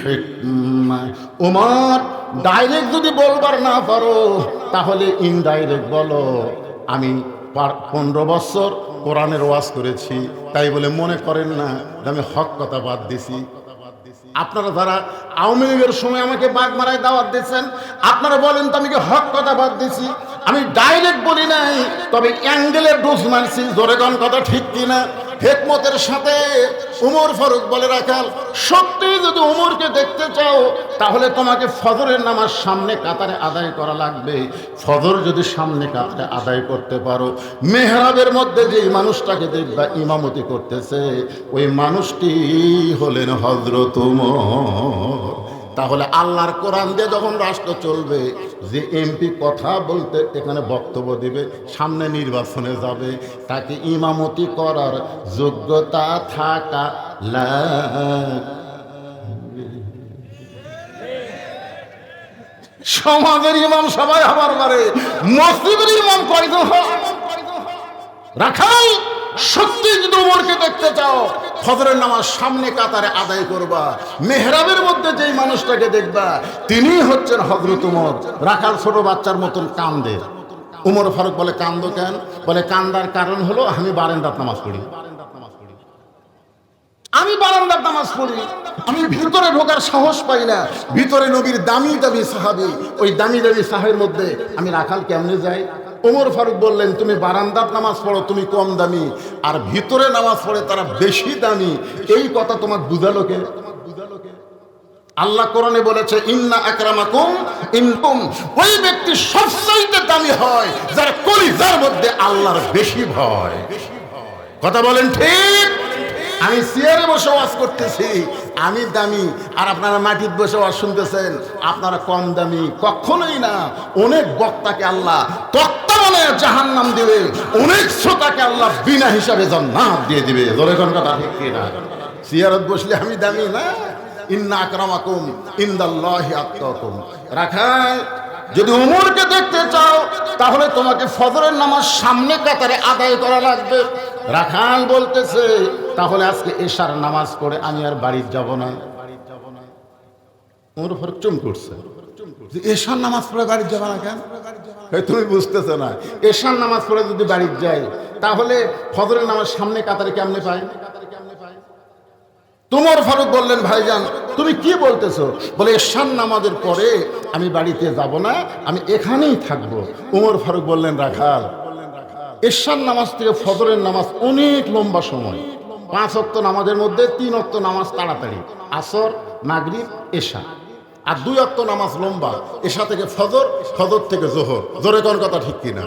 হিকমা। ওমর ডাইরেক্ট যদি বলবার না পারো, তাহলে ইনডাইরেক্ট বলো। আমি 15 বছর কোরআনের ওয়াজ করেছি, তাই বলে মনে করেন না আমি হক কথা বাদ দিছি। আপনারা যারা আওয়ামী লীগের সময় আমাকে বাগমারায় দাওয়াত দিয়েছেন, আপনারা বলেন তো আমি কি হক কথা বাদ দিছি? আমি ডাইরেক্ট বলি নাই, তবে অ্যাঙ্গেলের ডোজ মারছি। জোরে কোন কথা, ঠিক কিনা? হিকমতের সাথে উমর ফারুক বলে, রাখাল সত্যি যদি উমরকে দেখতে চাও, তাহলে তোমাকে ফজরের নামাজ সামনে কাতারে আদায় করা লাগবে। ফজর যদি সামনে কাতারে আদায় করতে পারো, মেহরাবের মধ্যে যে মানুষটাকে দেখবা ইমামতি করতেছে, ওই মানুষটি হলেন হযরত উমর। তাহলে আল্লাহর কোরআন দিয়ে যখন রাষ্ট্র চলবে, যে এমপি কথা বলতে এখানে বক্তব্য দিবে, সামনে নির্বাচনে যাবে, তাকে ইমামতি করার যোগ্যতা থাকা লাগবে। সমাজের ইমাম সবাই আমার মারে, মসজিদের ইমাম কয়জন হয়? রাখাল সত্যি যদি উমরকে দেখতে চাও, ফজরের নামাজ সামনে কাতারে আদায় করবা, মেহরাবের মধ্যে যেই মানুষটাকে দেখবা তিনি হচ্ছেন হযরত উমর। রাখাল ছোট বাচ্চার মতন কান্দে। উমর ফারুক বলে, কান্দো কেন? বলে, কান্দার কারণ হলো আমি বারান্দার নামাজ পড়ি, আমি বারান্দার নামাজ পড়ি, আমি ভিতরে ঢোকার সাহস পাই না। ভিতরে নবীর দামি দামি সাহাবী, ওই দামি দামি সাহাবের মধ্যে আমি রাখাল কেমনে যাই? ওমর ফারুক বললেন, তুমি বারান্দার নামাজ পড়ো, তুমি কম দামি, আর ভিতরে নামাজ পড়ে তারা বেশি দামি। এই কথা তোমার বুঝালো কে? আল্লাহ কোরআনে বলেছে, ইন্না আকরামাকুম ইনকুম, ওই ব্যক্তি সবচাইতে দামি হয় যার কলিজার মধ্যে আল্লাহর বেশি ভয়। কথা বলেন ঠিক? আমি চেয়ারে বসে ওয়াজ করতেছি, আমি দামি, আর আপনারা মাটিতে বসে ওয়াজ শুনতেছেন, আপনারা কম দামি। কখনোই না। অনেক বক্তাকে আল্লাহ তক্তা বানায় জাহান্নাম দিবে, অনেক শ্রোতাকে আল্লাহ বিনা হিসাবে জান্নাত দিয়ে দিবে। জোরে কোন কথা, ঠিক কিনা? চেয়ারত বসলে আমি দামি না? ইন্না আকরামাকুম ইনদাল্লাহি আতকাকুম। রাখাল যদি উমরকে দেখতে চাও, তাহলে তোমাকে ফজরের নামাজ সামনে কাতারে আদায় করা লাগবে। রাখাল বলতেছে, তাহলে আজকে এশার নামাজ পড়ে আমি আর বাড়ি যাব না। ওমর ফারুক চুম করছে, এশার নামাজ পড়ে বাড়ি যাবে না কেন? তুমি বুঝতেছো না, এশার নামাজ পড়ে যদি বাড়ি যাই, তাহলে ফজরের নামাজ সামনে কাতারে কেমনে পাই? উমর ফারুক বললেন, ভাইজান তুমি কি বলতেছো? বলে, এশার নামাজের পরে আমি বাড়িতে যাব না, আমি এখানেই থাকবো। উমর ফারুক বললেন, রাখাল এশার নামাজ থেকে ফজরের নামাজ অনেক লম্বা সময়। 5 ওয়াক্ত নামাজের মধ্যে 3 ওয়াক্ত নামাজ তাড়াতাড়ি, আসর, মাগরিব, এশা, আর 2 ওয়াক্ত নামাজ লম্বা, এশা থেকে ফজর, ফজর থেকে জোহর। জোরে কোন কথা, ঠিক কিনা?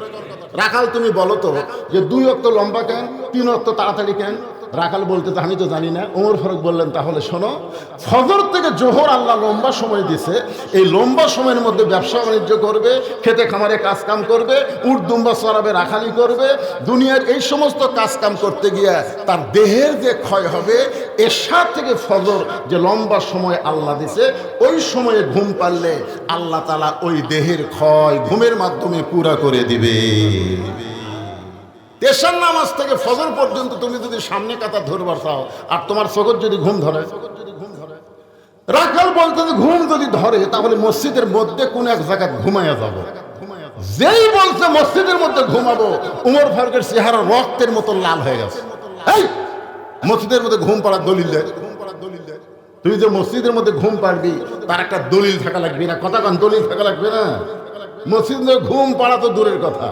রাখাল তুমি বলো তো, যে 2 ওয়াক্ত লম্বা কেন, 3 ওয়াক্ত তাড়াতাড়ি কেন? রাখাল বলতে, আমি তো জানি না। ওমর ফারুক বললেন, তাহলে শোনো, ফজর থেকে জোহর আল্লাহ লম্বা সময় দিছে, এই লম্বা সময়ের মধ্যে ব্যবসা বাণিজ্য করবে, খেতে খামারে কাজ কাম করবে, উট দুম্বা চড়াবে, রাখালি করবে, দুনিয়ার এই সমস্ত কাজ কাম করতে গিয়া তার দেহের যে ক্ষয় হবে, এশা থেকে ফজর যে লম্বা সময় আল্লাহ দিছে, ওই সময়ে ঘুম পারলে আল্লাহ তাআলা ওই দেহের ক্ষয় ঘুমের মাধ্যমে পুরা করে দিবে। এশার নামাজ থেকে ফজর পর্যন্ত তুমি যদি সামনে কাতার ধরবার চাও আর তোমার চোখের যদি ঘুম ধরে, রাখাল বলতে ঘুম যদি ধরে তাহলে মসজিদের মধ্যে কোন এক জায়গায় ঘুমাইয়া যাবো। যেই বলছে মসজিদের মধ্যে ঘুমাবো, উমর ফারুকের চেহারা রক্তের মতো লাল হয়ে গেছে। এই মসজিদের মধ্যে ঘুম পাড়ার দলিল দেয়। তুই যে মসজিদের মধ্যে ঘুম পাড়বি তার একটা দলিল থাকা লাগবে না, কথা কান দলিল থাকা লাগবে না। মসজিদে ঘুম পাড়া তো দূরের কথা।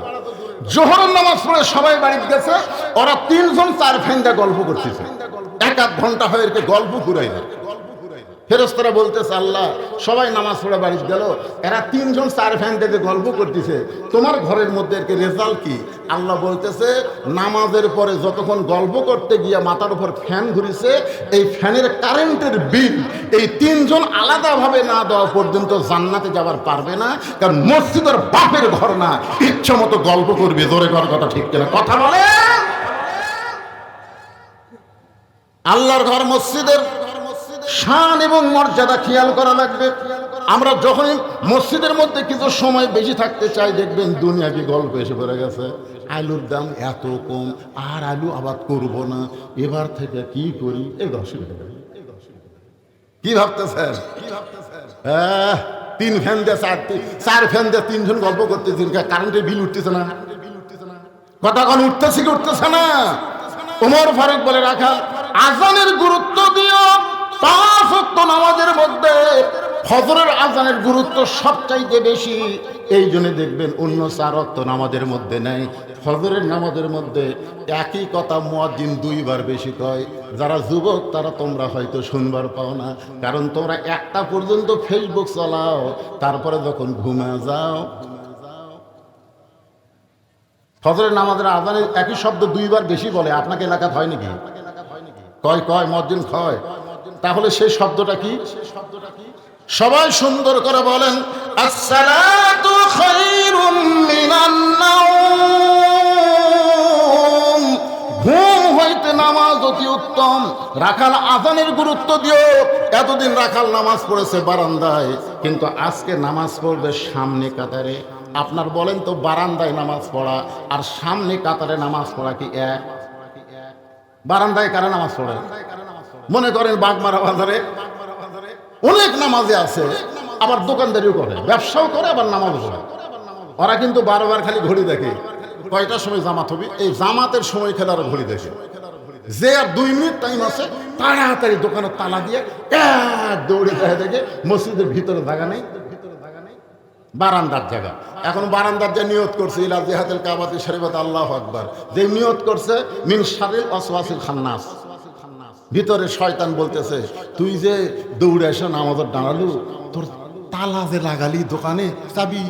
জোহরের নামাজ পড়ে সবাই বাড়িতে গেছে, ওরা তিনজন চার ফেন্দা গল্প করতেছে, এক আধ ঘন্টা হয়ে গল্প ঘুরাই না। ফেরেশতারা বলতেছে আল্লাহ সবাই নামাজ পড়ে বাড়িতে গেল, এরা তিনজন চার ফ্যান থেকে গল্প করতেছে, তোমার ঘরের মধ্যে এর রেজাল্ট কি? আল্লাহ বলতেছে নামাজের পরে যতক্ষণ গল্প করতে গিয়ে মাথার উপর ফ্যান ঘুরিছে, এই ফ্যানের কারেন্টের বিল এই তিনজন আলাদাভাবে না দেওয়া পর্যন্ত জান্নাতে যাবার পারবে না, কারণ মসজিদের বাপের ঘর না, ইচ্ছা মতো গল্প করবে। জোরে ঘর কথা ঠিক কিনা কথা বলে? আল্লাহর ঘর মসজিদের শান এবং মর্যাদা খেয়াল করা লাগবে। আমরা যখনই মসজিদের মধ্যে কিছু সময় বেশি থাকতে চাই, দেখবেন দুনিয়াবি গল্প এসে পড়ে গেছে। আলুর দাম এত কম, আর আলু আবাদ করব না, এবার থেকে কি করি? এই 10 টাকা কি ভাবতেছেন? তিন ফ্যান দিয়ে চার ফ্যান দিয়ে তিনজন গল্প করতেছি, কারেন্টের বিল উঠতেছে না, কথা কোন উঠতেছে কি উঠতেছে না? ওমর ফারুক বলে রাখাল আজানের গুরুত্ব দিও 5 ওয়াক্ত নামাজের মধ্যে ফজরের আজানের গুরুত্ব সবচাইতে বেশি। এই জন্য দেখবেন অন্য 4 ওয়াক্ত নামাজের মধ্যে নেই, ফজরের নামাজের মধ্যে একই কথা মুয়াজ্জিন 2 বার বেশি কয়। যারা যুবক তারা তোমরা হয়তো শুনবার পাও না, কারণ তোমরা 1টা পর্যন্ত ফেসবুক চালাও, তারপরে যখন ঘুমা যাও ফজরের নামাজের আজানের একই শব্দ 2 বার বেশি বলে। আপনাকে এলাকা হয় নাকি? কয় মুয়াজ্জিন কয়। তাহলে সেই শব্দটা কি? সবাই সুন্দর করে বলেন আসসালাতু খায়রুম মিনান নাওম। ঘুম হইতে নামাজ অতি উত্তম। রাখাল আজানের গুরুত্ব দিও। এতদিন রাখাল নামাজ পড়েছে বারান্দায়, কিন্তু আজকে নামাজ পড়বে সামনে কাতারে। আপনার বলেন তো বারান্দায় নামাজ পড়া আর সামনে কাতারে নামাজ পড়া কি এক? বারান্দায় কারা নামাজ পড়ে? মনে করেন বাগমারা বাজারে অনেক নামাজে আছে, আবার দোকানদারিও করে, ব্যবসাও করে, আবার নামাজও পড়ে। ওরা কিন্তু বারবার খালি ঘড়ি দেখে কয়টার সময় জামাত হবে, এই জামাতের সময় খেলে আর ঘড়ি দেখে। যে আর 2 মিনিট টাইম আছে তাড়াতাড়ি দোকানের তালা দিয়ে এক দৌড়ে যায়, দেখে মসজিদের ভিতরে জায়গা নেই, বারান্দার জায়গা। এখন বারান্দার যে নিয়ত করছে ইলা জিহাদিল কাবাতি শরীফাত আল্লাহু আকবার, যে নিয়ত করছে মিন শারিল ওয়াসওয়াসিল খান্নাস, ভিতরে শয়তান বলতেছে তুই যে দৌড়ে এসে নামাজের দাঁড়ালু, তোর তালা যে লাগালি দোকানে চাবি।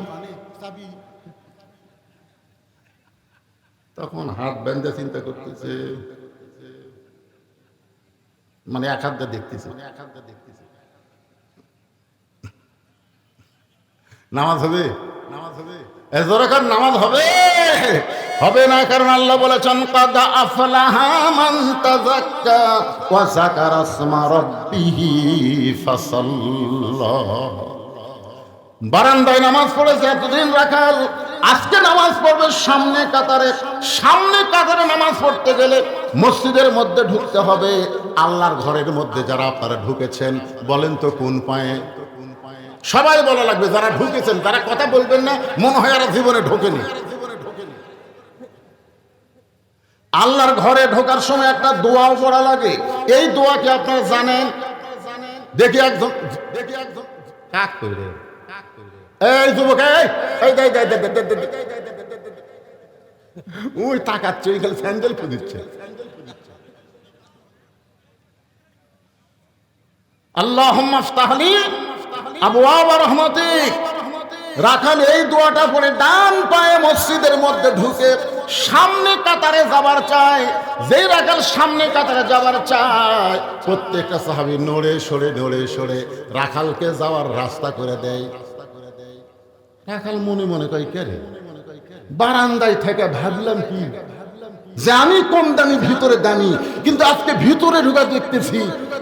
তখন হাত বেঁধে চিন্তা করতেছে, মানে এক হাত দিয়ে দেখতেছে নামাজ হবে, নামাজ হবে হবে না, কারণ আল্লাহ বলেছেন কাদ আফলাহা মান তাযাক্কা ওয়া যাকারা ইসমা রাব্বিহি ফাসাল্লা। বারান্দায় নামাজ পড়েছে এতদিন রাখাল, আজকে নামাজ পড়বে সামনে কাতারে। সামনে কাতারে নামাজ পড়তে গেলে মসজিদের মধ্যে ঢুকতে হবে। আল্লাহর ঘরের মধ্যে যারা আপনারা ঢুকেছেন বলেন তো কোন পায়ে? সবাই বলা লাগবে যারা ঢুকেছেন, তারা কথা বলবেন না মনে হয় আর জীবনে ঢোকেনি। আল্লাহর ঘরে ঢোকার সময় একটা দোয়াও পড়া লাগে। এই দোয়া কি আপনারা জানেন? দেখি একজন কাক করে, এই যুবক ওই তাকাচ্ছে, ওই খালি স্যান্ডেল খুঁজছে। আল্লাহুম্মা ইফতাহলি আবওয়াবা রাহমাতিক। রাখাল এই দোয়াটা পড়ে ডান পায়ে মসজিদের মধ্যে ঢুকে সামনে কাতারে যাবার চায়। যেই রাখাল সামনে কাতারে যাবার চায়, প্রত্যেকটা সাহাবী নড়ে সরে রাখালকে যাওয়ার রাস্তা করে দেয়। রাখাল মনে মনে কয় কে রে? বারান্দায় থেকে ভাবলাম কি যে আমি কম দামি ভিতরে দামি, কিন্তু আজকে ভিতরে ঢুকা দেখতেছি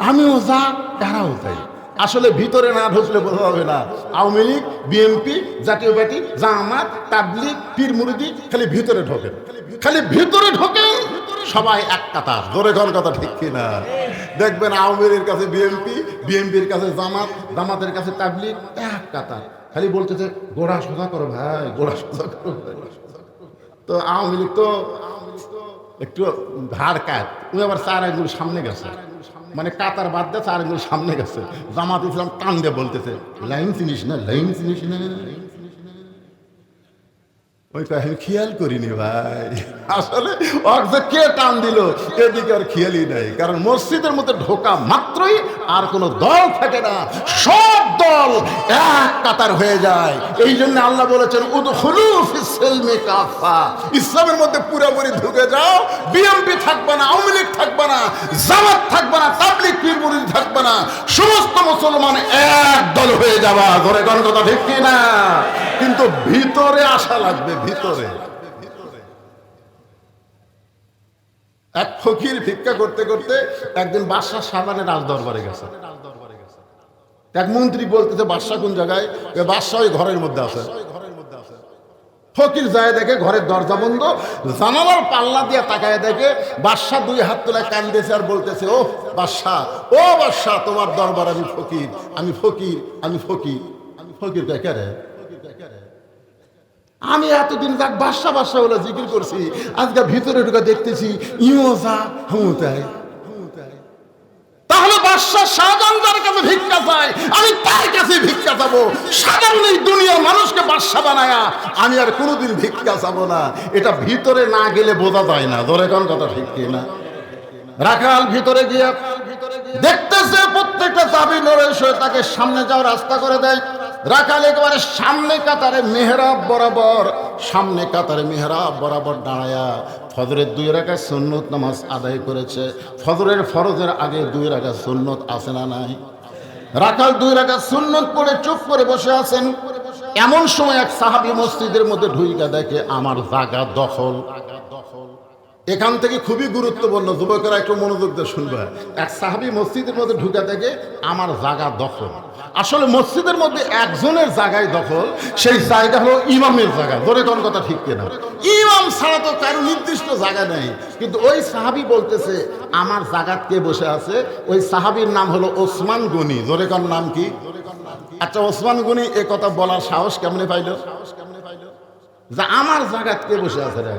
আমিও যা তারাও তাই। আসলে ভিতরে না ঢুকলে বোঝা যাবে না। আওয়ামী লীগ, বিএনপি, জাতীয় পার্টি, জামাত, তাবলীগ, পীর মুরিদি খালি ভিতরে ঢোকেন। খালি ভিতরে ঢোকে সবাই এক কাতার, জোরে কোন কথা ঠিক কিনা? দেখবেন আওয়ামী লীগের কাছে বিএনপি, বিএনপির কাছে জামাত, জামাতের কাছে তাবলীগ, এক কাতার। খালি বলতেছে গোড়া সোজা করো ভাই, গোড়া সোজা করো ভাই। তো আওয়ামী লীগ তো একটু ধার কাত, উনি আবার 4 আঙ্গুল সামনে গেছে, মানে কাতার বাদ দিয়ে 4 আঙ্গুল সামনে গেছে। জামাত ইসলাম টান দিয়ে বলতেছে লাইন চিনিস না, লাইন চিনিস না। ওই আমি খেয়াল করিনি ভাই, আসলে ওর যে কে টান দিল এদিকে আর খেয়ালই নাই। কারণ মসজিদের মধ্যে ঢোকা মাত্রই আর কোনো দল থাকে না, সব দল এক কাতার হয়ে যায়। এই জন্য আল্লাহ বলেছেন উদখুলু ফিস সিলমি কাফা, ইসলামের মধ্যে পুরোপুরি ঢুকে যাও। বিএনপি থাকবে না, আওয়ামী লীগ থাকবে না, জামাত থাকবে না, তাবলীগ পীর মুরিদ থাকবে না, সমস্ত মুসলমান এক দল হয়ে যাবা। ধরে কোন কথা ঠিক কি না? কিন্তু ভিতরে আসা লাগবে, ভিতরে। এক ফকির ভিক্ষা করতে করতে একদিন বাদশাহ সাবানের রাজ দরবারে গেছে। এক মন্ত্রী বলতেছে বাদশাহ কোন জায়গায়? বাদশাহ ওই ঘরের মধ্যে আছে। ফকির যায় দেখে ঘরের দরজা বন্ধ, জানালার পাল্লা দিয়ে তাকায় দেখে বাদশাহ 2 হাত তুলে কান্দেছে আর বলতেছে ও বাদশাহ, ও বাদশাহ, তোমার দরবার আমি ফকির, আমি ফকির, আমি ফকির। আমি ফকির কে রে? আমি এতদিন যাক বাদশা বাদশা বলে জিকির করছি, আজকে ভিতরে ঢুকে দেখতেছি ইউজা হুতাই। তাহলে বাদশা শাহজাহান যার কাছে ভিক্ষা চায়, আমি তার কাছে ভিক্ষা চাবো। সাধারণ এই দুনিয়ার মানুষকে বাদশা বানায়া আমি আর কোনোদিন ভিক্ষা চাবো না। এটা ভিতরে না গেলে বোঝা যায় না। ধরে কোন কথা ঠিক না? রাখাল ভিতরে গিয়ে দেখতেছে প্রত্যেকটা চাবি নড়ে, তাকে সামনে যাওয়ার রাস্তা করে দেয়। রাখাল একেবারে সামনে কাতারে মেহরাব বরাবর, সামনে কাতারে মেহরাব বরাবর দাঁড়ায়া ফজরের 2 রাকাত সুন্নত নামাজ আদায় করেছে। ফজরের ফরজের আগে 2 রাকাত সুন্নত আছে না নাই? রাখাল 2 রাকাত সুন্নত পড়ে চুপ করে বসে আছেন। এমন সময় এক সাহাবী মসজিদের মধ্যে ঢুইকা দেখে আমার জায়গা দখল। এখান থেকে খুবই গুরুত্বপূর্ণ, যুবকেরা একটু মনোযোগ দিয়ে শুনবে। এক সাহাবী মসজিদের মধ্যে ঢুকে দেখে আমার জায়গা দখল। আসলে মসজিদের মধ্যে একজনের জায়গায় দখল, সেই জায়গা হলো ইমামের জায়গা। ধরে কোন কথা ঠিক কিনা? ইমাম ছাড়া তো কারো নির্দিষ্ট জায়গা নেই। কিন্তু ওই সাহাবী বলতেছে আমার জায়গাত কে বসে আছে? ওই সাহাবীর নাম হলো ওসমান গনি। ধরে কোন নাম কি? আচ্ছা, ওসমান গনি এ কথা বলার সাহস কেমনে পাইল যে আমার জায়গাত কে বসে আছে রে?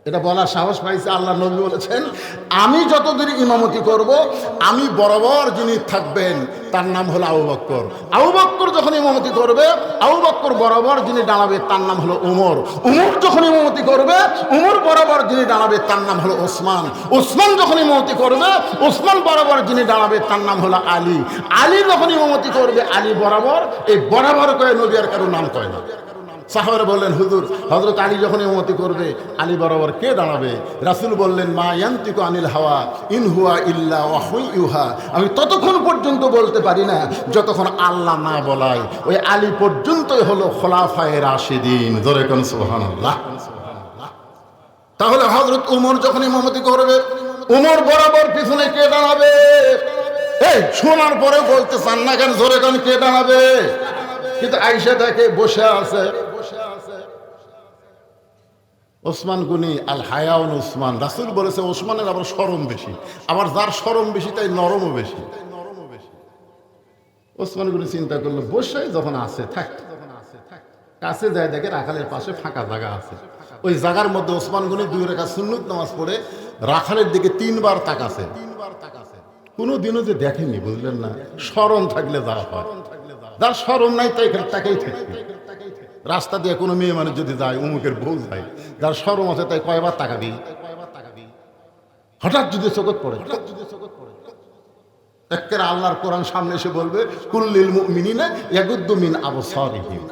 এটা বলার সাহস পাইছে আল্লাহ নবী বলেছেন আমি যতদিন ইমামতি করব, আমি বরাবর যিনি থাকবেন তার নাম হলো আবু বকর। আবু বকর যখন ইমামতি করবে, আবু বকর বরাবর যিনি দাঁড়াবে তার নাম হলো ওমর। ওমর যখন ইমামতি করবে, ওমর বরাবর যিনি দাঁড়াবে তার নাম হলো ওসমান। ওসমান যখন ইমামতি করবে, ওসমান বরাবর যিনি দাঁড়াবে তার নাম হলো আলী। আলী যখন ইমামতি করবে, আলী বরাবর। এই বরাবর কয়ে নবী আর কারো নাম কয় না। সাহাবারা বললেন হুজুর, হযরত আলী যখন ইমামতি করবে, আলী বরাবর কে দাঁড়াবে? রাসূল বললেন মা ইয়ান্তিকু আনিল হাওয়া ইন হুয়া ইল্লা ওয়াহয়ু ইউহা। আমি ততক্ষণ পর্যন্ত বলতে পারি না যতক্ষণ আল্লাহ না বলায়। ওই আলী পর্যন্তই হলো খোলাফায়ে রাশিদিন। জোরে কোন সুবহানাল্লাহ। তাহলে হযরত ওমর যখন ইমামতি করবে, ওমর বরাবর পিছনে কে দাঁড়াবে? এই শোনার পরে বলতে চান না কেন? জোরে কোন কে দাঁড়াবে? কিন্তু আয়েশা দেখে বসে আছে ওসমান গনি আল হায়াউন ওসমান। রাসূল বলেছে ওসমানের আবার শরম বেশি, আবার যার শরম বেশি তাই নরমও বেশি। ওসমান গনি চিন্তা করলো বসে যখন আছে থাক, কাছে যায় দেখে রাখালের পাশে ফাঁকা জায়গা আছে। ওই জায়গার মধ্যে ওসমান গনি 2 রাকাত সুন্নত নামাজ পড়ে রাখালের দিকে 3 বার তাকাছে। কোনো দিনও যে দেখেনি, বুঝলেন না? শরম থাকলে যা হয়, যার শরম নাই তাই তাকেই থাকবে। রাস্তা দিয়ে কোনো মেয়ে মানুষ যদি যায়, অমুকের বউ যায়, যার শরম আছে তাই কয়বার তাকাবি? হঠাৎ যদি চোখত পড়ে, একের আল্লাহর কোরআন সামনে এসে বলবে কুল্লিল মুমিনিনা ইয়াগুদ্দু মিন আবসারিহিম,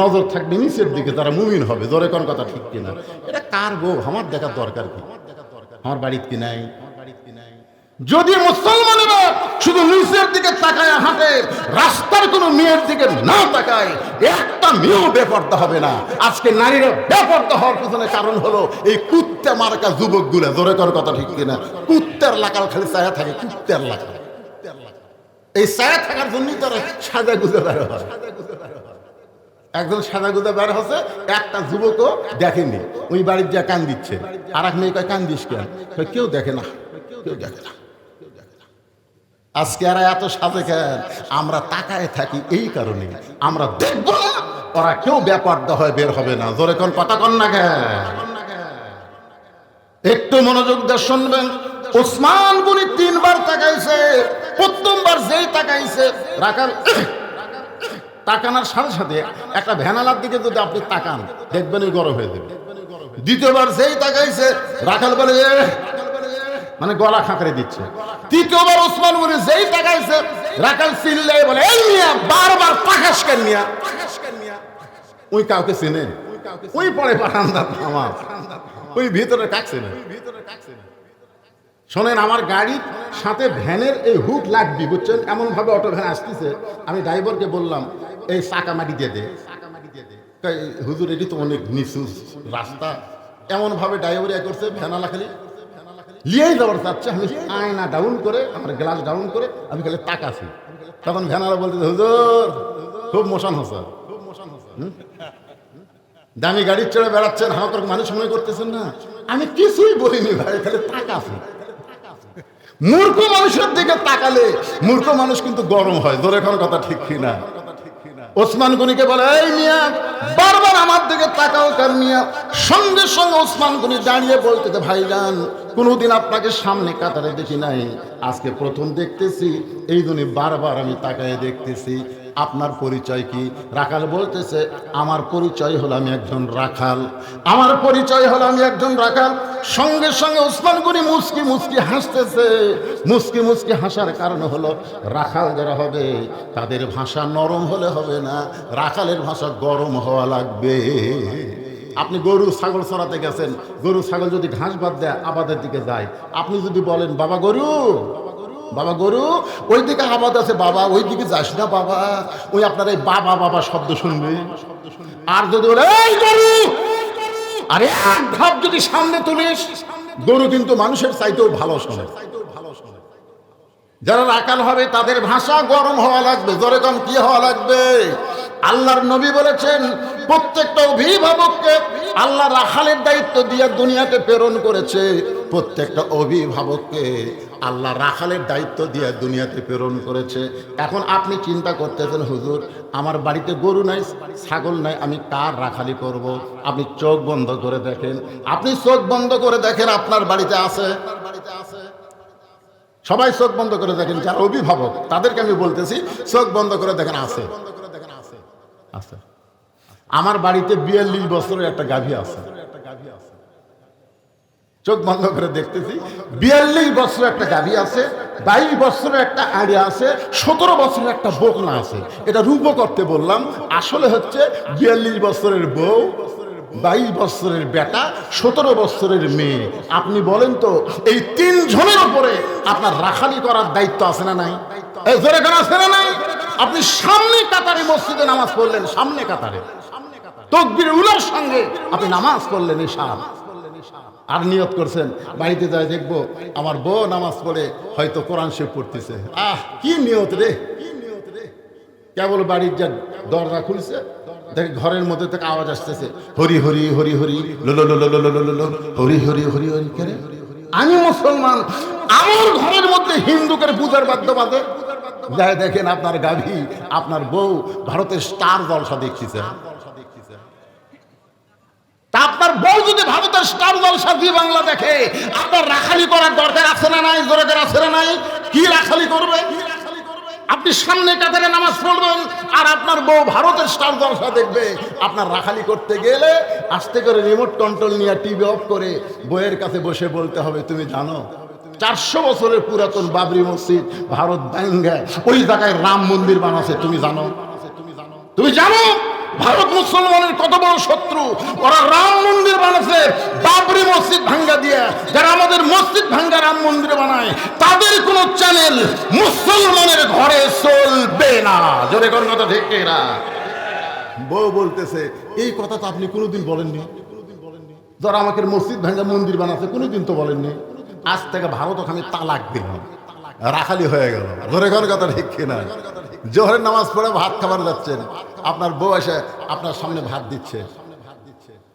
নজর থাকবে নিচের দিকে, তারা মুমিন হবে। জোরে কোন কথা ঠিক কিনা? এটা কার বউ আমার দেখার দরকার কি? আমার বাড়িতে কি নাই? যদি মুসলমানেরা শুধু নিচের দিকে তাকায় হাঁটে, রাস্তার কোনো মেয়ের দিকে না তাকায়, একটা মেয়েও বেপরদা হবে না। আজকে নারীরা বেপরদা হওয়ার পিছনে কারণ হলো এই কুত্তে মার্কা যুবকগুলা। জোরে কর কথা ঠিক কিনা? কুত্তের লাকাল খালি ছায়া থাকে, কুত্তের লাকাল। এই ছায়া থাকার জন্যই তারা সাজা গুজে হয়। একজন সাদাগুদা বের হচ্ছে, একটা যুবকও দেখেনি, ওই বাড়ির যা কান দিচ্ছে। আর এক মেয়ে কয় কান দিস কেন? কেউ দেখে না, কেউ দেখে না। আজকে আর এত সাজে কেন? আমরা তাকায় থাকি এই কারণে, আমরা দেখবো না, ওরা কেউ ব্যাপার হয় বের হবে না। জোরে কোন কথা কন না কেন? একটু মনোযোগ দিয়ে শুনবেন। ওসমান গনি 3 বার তাকাইছে। প্রথমবার যেই তাকাইছে, রাখাল তাকানোর সাথে সাথে একটা ভ্যানালার দিকে যদি আপনি তাকান, দেখবেন ওই গরম হয়ে যাবে। দ্বিতীয়বার যেই তাকাইছে, রাখাল বলে মানে গলা খাঁকড়ে দিচ্ছে। তৃতীয়বার ওসমান গনি যেই তাকাইছে, রাখাল চিল্লাই বলে এই মিয়া বারবার তাকাস কেন মিয়া? ওই কাউকে চেনে? ওই পরে বারান্দার নামাজ, ওই ভিতরে কাকছে না। শোনেন, আমার গাড়ির সাথে ভ্যানের এই হুক লাগবি, বুঝছেন? এমন ভাবে অটো ভ্যান আসতেছে, আমি ড্রাইভারকে বললাম এই চাকা মাটি দিয়ে দে। হুজুর এটি তো অনেক নিচু রাস্তা। এমন ভাবে ড্রাইভার করছে, ভ্যানালা খালি লিয়েই যাওয়ার চাচ্ছে। আমি আয়না ডাউন করে, আমার গ্লাস ডাউন করে আমি খালি তাকাছি। তখন ভ্যানালা বলতে হুজুর খুব মোশন হচ্ছে, দামি গাড়ির চড়ে বেড়াচ্ছেন, হাঁকর মানুষ মনে করতেছেন না? আমি কিছুই বলিনি ভাই, খালি তাকাছি। মূর্খ মানুষের দিকে তাকালে মূর্খ মানুষ কিন্তু গরম হয়। ধরে এখন কথা ঠিক কিনা? ওসমান গনিকে বলে এই মিয়া বারবার আমার দিকে তাকাও কেন মিয়া? সঙ্গে সঙ্গে ওসমান গনি দাঁড়িয়ে বলতে ভাইজান কোনোদিন আপনাকে সামনে কাতারে দেখি নাই, আজকে প্রথম দেখতেছি, এই জন্য বারবার আমি তাকায় দেখতেছি। আপনার পরিচয় কি? রাখাল বলতেছে আমার পরিচয় হলো আমি একজন রাখাল, আমার পরিচয় হলো আমি একজন রাখাল। সঙ্গে সঙ্গে ওসমান গনি মুস্কি মুস্কি হাসতেছে। মুস্কি মুস্কি হাসার কারণ হলো রাখাল যারা হবে তাদের ভাষা নরম হলে হবে না, রাখালের ভাষা গরম হওয়া লাগবে। আপনি গরু ছাগল চড়াতে গেছেন, গরু ছাগল যদি ঘাস বাদ দেয় আবাদের দিকে যায়, আপনি যদি বলেন বাবা গরু, বাবা গরু ওই দিকে আবাদ আছে, বাবা ওই দিকে যাস না বাবা, ওই আপনার এই বাবা বাবা শব্দ শুনবে। আর যদি বলে এই গরু, আরে এক ধাপ যদি সামনে তুলিস, গরু কিন্তু মানুষের চাইতেও ভালো শোনে। যারা রাখাল হবে তাদের ভাষা গরম হওয়া লাগবে। জোরে কম কি হওয়া লাগবে? আল্লাহর নবী বলেছেন প্রত্যেকটা অভিভাবককে আল্লাহ রাখালের দায়িত্ব দিয়ে দুনিয়াতে প্রেরণ করেছে। প্রত্যেকটা অভিভাবককে আল্লাহ রাখালের দায়িত্ব দিয়ে দুনিয়াতে প্রেরণ করেছে। এখন আপনি চিন্তা করতেছেন হুজুর আমার বাড়িতে গরু নাই, ছাগল নাই, আমি কার রাখালি করব? আপনি চোখ বন্ধ করে দেখেন, আপনি চোখ বন্ধ করে দেখেন আপনার বাড়িতে আছে। সবাই চোখ বন্ধ করে দেখেন, যারা অভিভাবক তাদেরকে আমি বলতেছি চোখ বন্ধ করে দেখেন, আছে আছে। আমার বাড়িতে 42 বছরের একটা গাভী আছে, চোখ বন্ধ করে দেখতেছি 42 বছরের একটা গাভী আছে, 22 বছরের একটা আড়িয়া আছে, 17 বছরের একটা বকনা আছে। এটা রূপ করতে বললাম, আসলে হচ্ছে 42 বছরের বউ, 22 বছরের বেটা, 17 বছরের মেয়ে। আপনি বলেন তো এই 3 জনের উপরে আপনার রাখালি করার দায়িত্ব আছে না নাই? এই জোরে কেন আছে না নাই? আপনি সামনে কাতারে মসজিদে নামাজ পড়লেন, সামনে কাতারে তাকবীর উলার সঙ্গে আপনি নামাজ পড়লেন ইশার, আর নিয়ত করছেন বাড়িতে যাই দেখবো আমার বউ নামাজ পড়ে হয়তো কোরআন শরীফ পড়তেছে। কি নিয়ত রে! কেবল বাড়ির যা দরজা খুলছে দেখে ঘরের মধ্যে থেকে আওয়াজ আসতেছে হরি হরি হরি হরি হরি হরি হরি হরি। কেরে আমি মুসলমান, আমার ঘরের মধ্যে হিন্দুকের পূজার বাদ্য বাজে। যাই দেখেন আপনার গাভী, আপনার বউ ভারতের স্টার জলসা দেখতেছে। তা আপনার বউ যদি ভারতের স্টার জলসা জি বাংলা দেখে, আপনার রাখালি করার দরকার আছে না নাই? জোরে আছে না নাই? কি রাখালি করবে? আপনি সামনে কাতারে নামাজ পড়বেন আর আপনার বউ ভারতের স্টার জলসা দেখবে। আপনার রাখালি করতে গেলে আস্তে করে রিমোট কন্ট্রোল নিয়ে টিভি অফ করে বইয়ের কাছে বসে বলতে হবে তুমি জানো 400 বছরের পুরাতন বাবরি মসজিদ ভারত ভাঙ্গা ওই জায়গায় রাম মন্দির বানাচ্ছে, তুমি জানো? তুমি জানো ভারত মুসলমানের কত বড় শত্রু? ওরা রাম মন্দির বানাচ্ছে বাবরি মসজিদ ভাঙ্গা দিয়ে। যারা আমাদের মসজিদ ভাঙ্গা রাম মন্দির বানায় তাদের কোন চ্যানেল মুসলমানের ঘরে চলবে না। জোরে কোন কথা ঠিক না? বউ বলতেছে এই কথা তো আপনি কোনোদিন বলেননি। যারা আমাকে মসজিদ ভাঙ্গা মন্দির বানাচ্ছে কোনোদিন তো বলেননি। আজ থেকে ভারত ওখানে তালাক দিল, রাখালি হয়ে গেল। জোরে কোন কথা ঠিক না? জোহরের নামাজ পড়ে ভাত খাবার যাচ্ছেন, আপনার বউ এসে আপনার সামনে ভাত দিচ্ছে,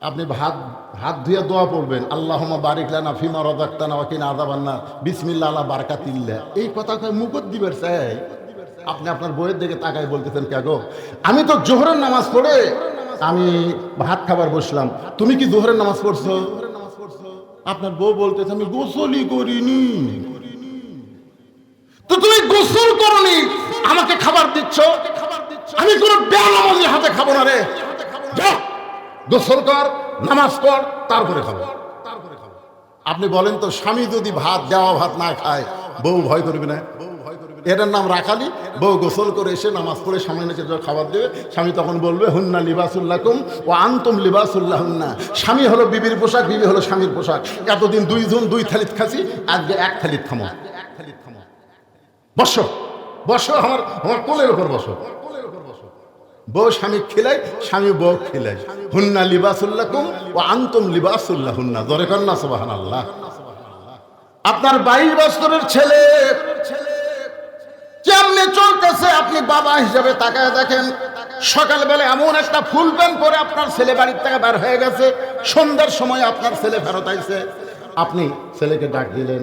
আপনি ভাত হাত ধুয়ে দোয়া পড়বেন, আল্লাহুম্মা বারিক লানা ফিমা রাযাকতানা ওয়া কিনা আযাবান নার, বিসমিল্লাহ আলা বারাকাতিল্লাহ। এই কথা কয় মুকত দিবের চাই, আপনি আপনার বউয়ের দিকে তাকাই বলতেছেন, কে গো আমি তো জোহরের নামাজ পড়ে আমি ভাত খাবার বসলাম, তুমি কি জোহরের নামাজ পড়ছো? আপনার বউ বলতেছে আমি গোসলই করিনি। তো তুমি গোসল করনি, আমাকে খাবার দিচ্ছ? আমি কোনো বেনামাজি হাতে খাবো না রে, যা গোসল কর, নামাজ পড়, তারপরে খাবো। আপনি বলেন তো, স্বামী যদি ভাত দেওয়া ভাত না খায় বউ ভয় করবে না? এটার নাম রাখালি। বউ গোসল করে এসে নামাজ পড়ে সামনে নিচে খাবার দেবে, স্বামী তখন বলবে হুন্না লিবাসুল্লাকুম ও আনতুম লিবাসুল্লাহুন্না। স্বামী হলো বিবির পোশাক, বিবি হলো স্বামীর পোশাক। এতদিন দুইজন দুই থালিত খাসি, আজকে এক থালিত খামো। বসো বসো, আমার আমার কোলের উপর বসো। বউ স্বামী খেলায়, স্বামী বউ খেলায়। হুন্না লিবাসুল্লাকুম ও আনতুম লিবাসুল্লাহুন্না। জোরে কর না সুবহানাল্লাহ। আপনার 22 বছরের ছেলে কেমনে চলতেছে আপনি বাবা হিসেবে তাকায় দেখেন। সকালবেলা এমন একটা ফুল প্যান্ট পরে আপনার ছেলে বাড়ির থেকে বের হয়ে গেছে, সন্ধ্যার সময় আপনার ছেলে ফেরত আইছে, আপনি ছেলেকে ডাক দিলেন।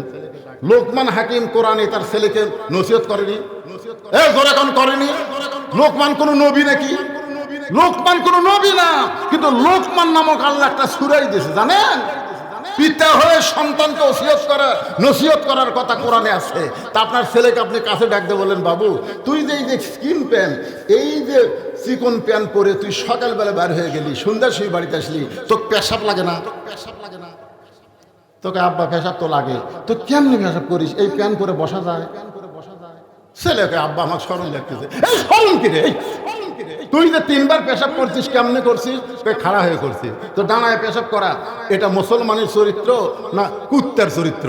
লোকমান হাকিম কোরআনে তার ছেলেকে নসিহত করেনি? জোরে কোন করেনি? লোকমান কোন নবী নাকি? লোকমান কোন নবী না, কিন্তু লোকমান নামক আল্লাহ একটা সূরা দিয়েছে জানেন। পিতা হয়ে সন্তানকে নসিহত করার কথা কোরআনে আছে। তা আপনার ছেলেকে আপনি কাছে ডাকতে বলেন, বাবু তুই যে এই যে স্কিন প্যান্ট, এই যে চিকন প্যান্ট পরে তুই সকালবেলা বের হয়ে গেলি, সন্ধ্যার সময় বাড়িতে আসলি, তোর পেশাব লাগে না? তোকে আব্বা পেশাব তো লাগে, তো কেমনি পেশাব করিস? এই প্যান্ট পরে বসা যায়? ছেলেকে আব্বা আমার শরম লাগতেছে। এই শরম কি রে? তুই যে 3 বার পেশাব করছিস, কেমনে করছিস? খাড়া হয়ে করছিস। তো ডানায় পেশাব করা এটা মুসলমানের চরিত্র না কুত্তার চরিত্র?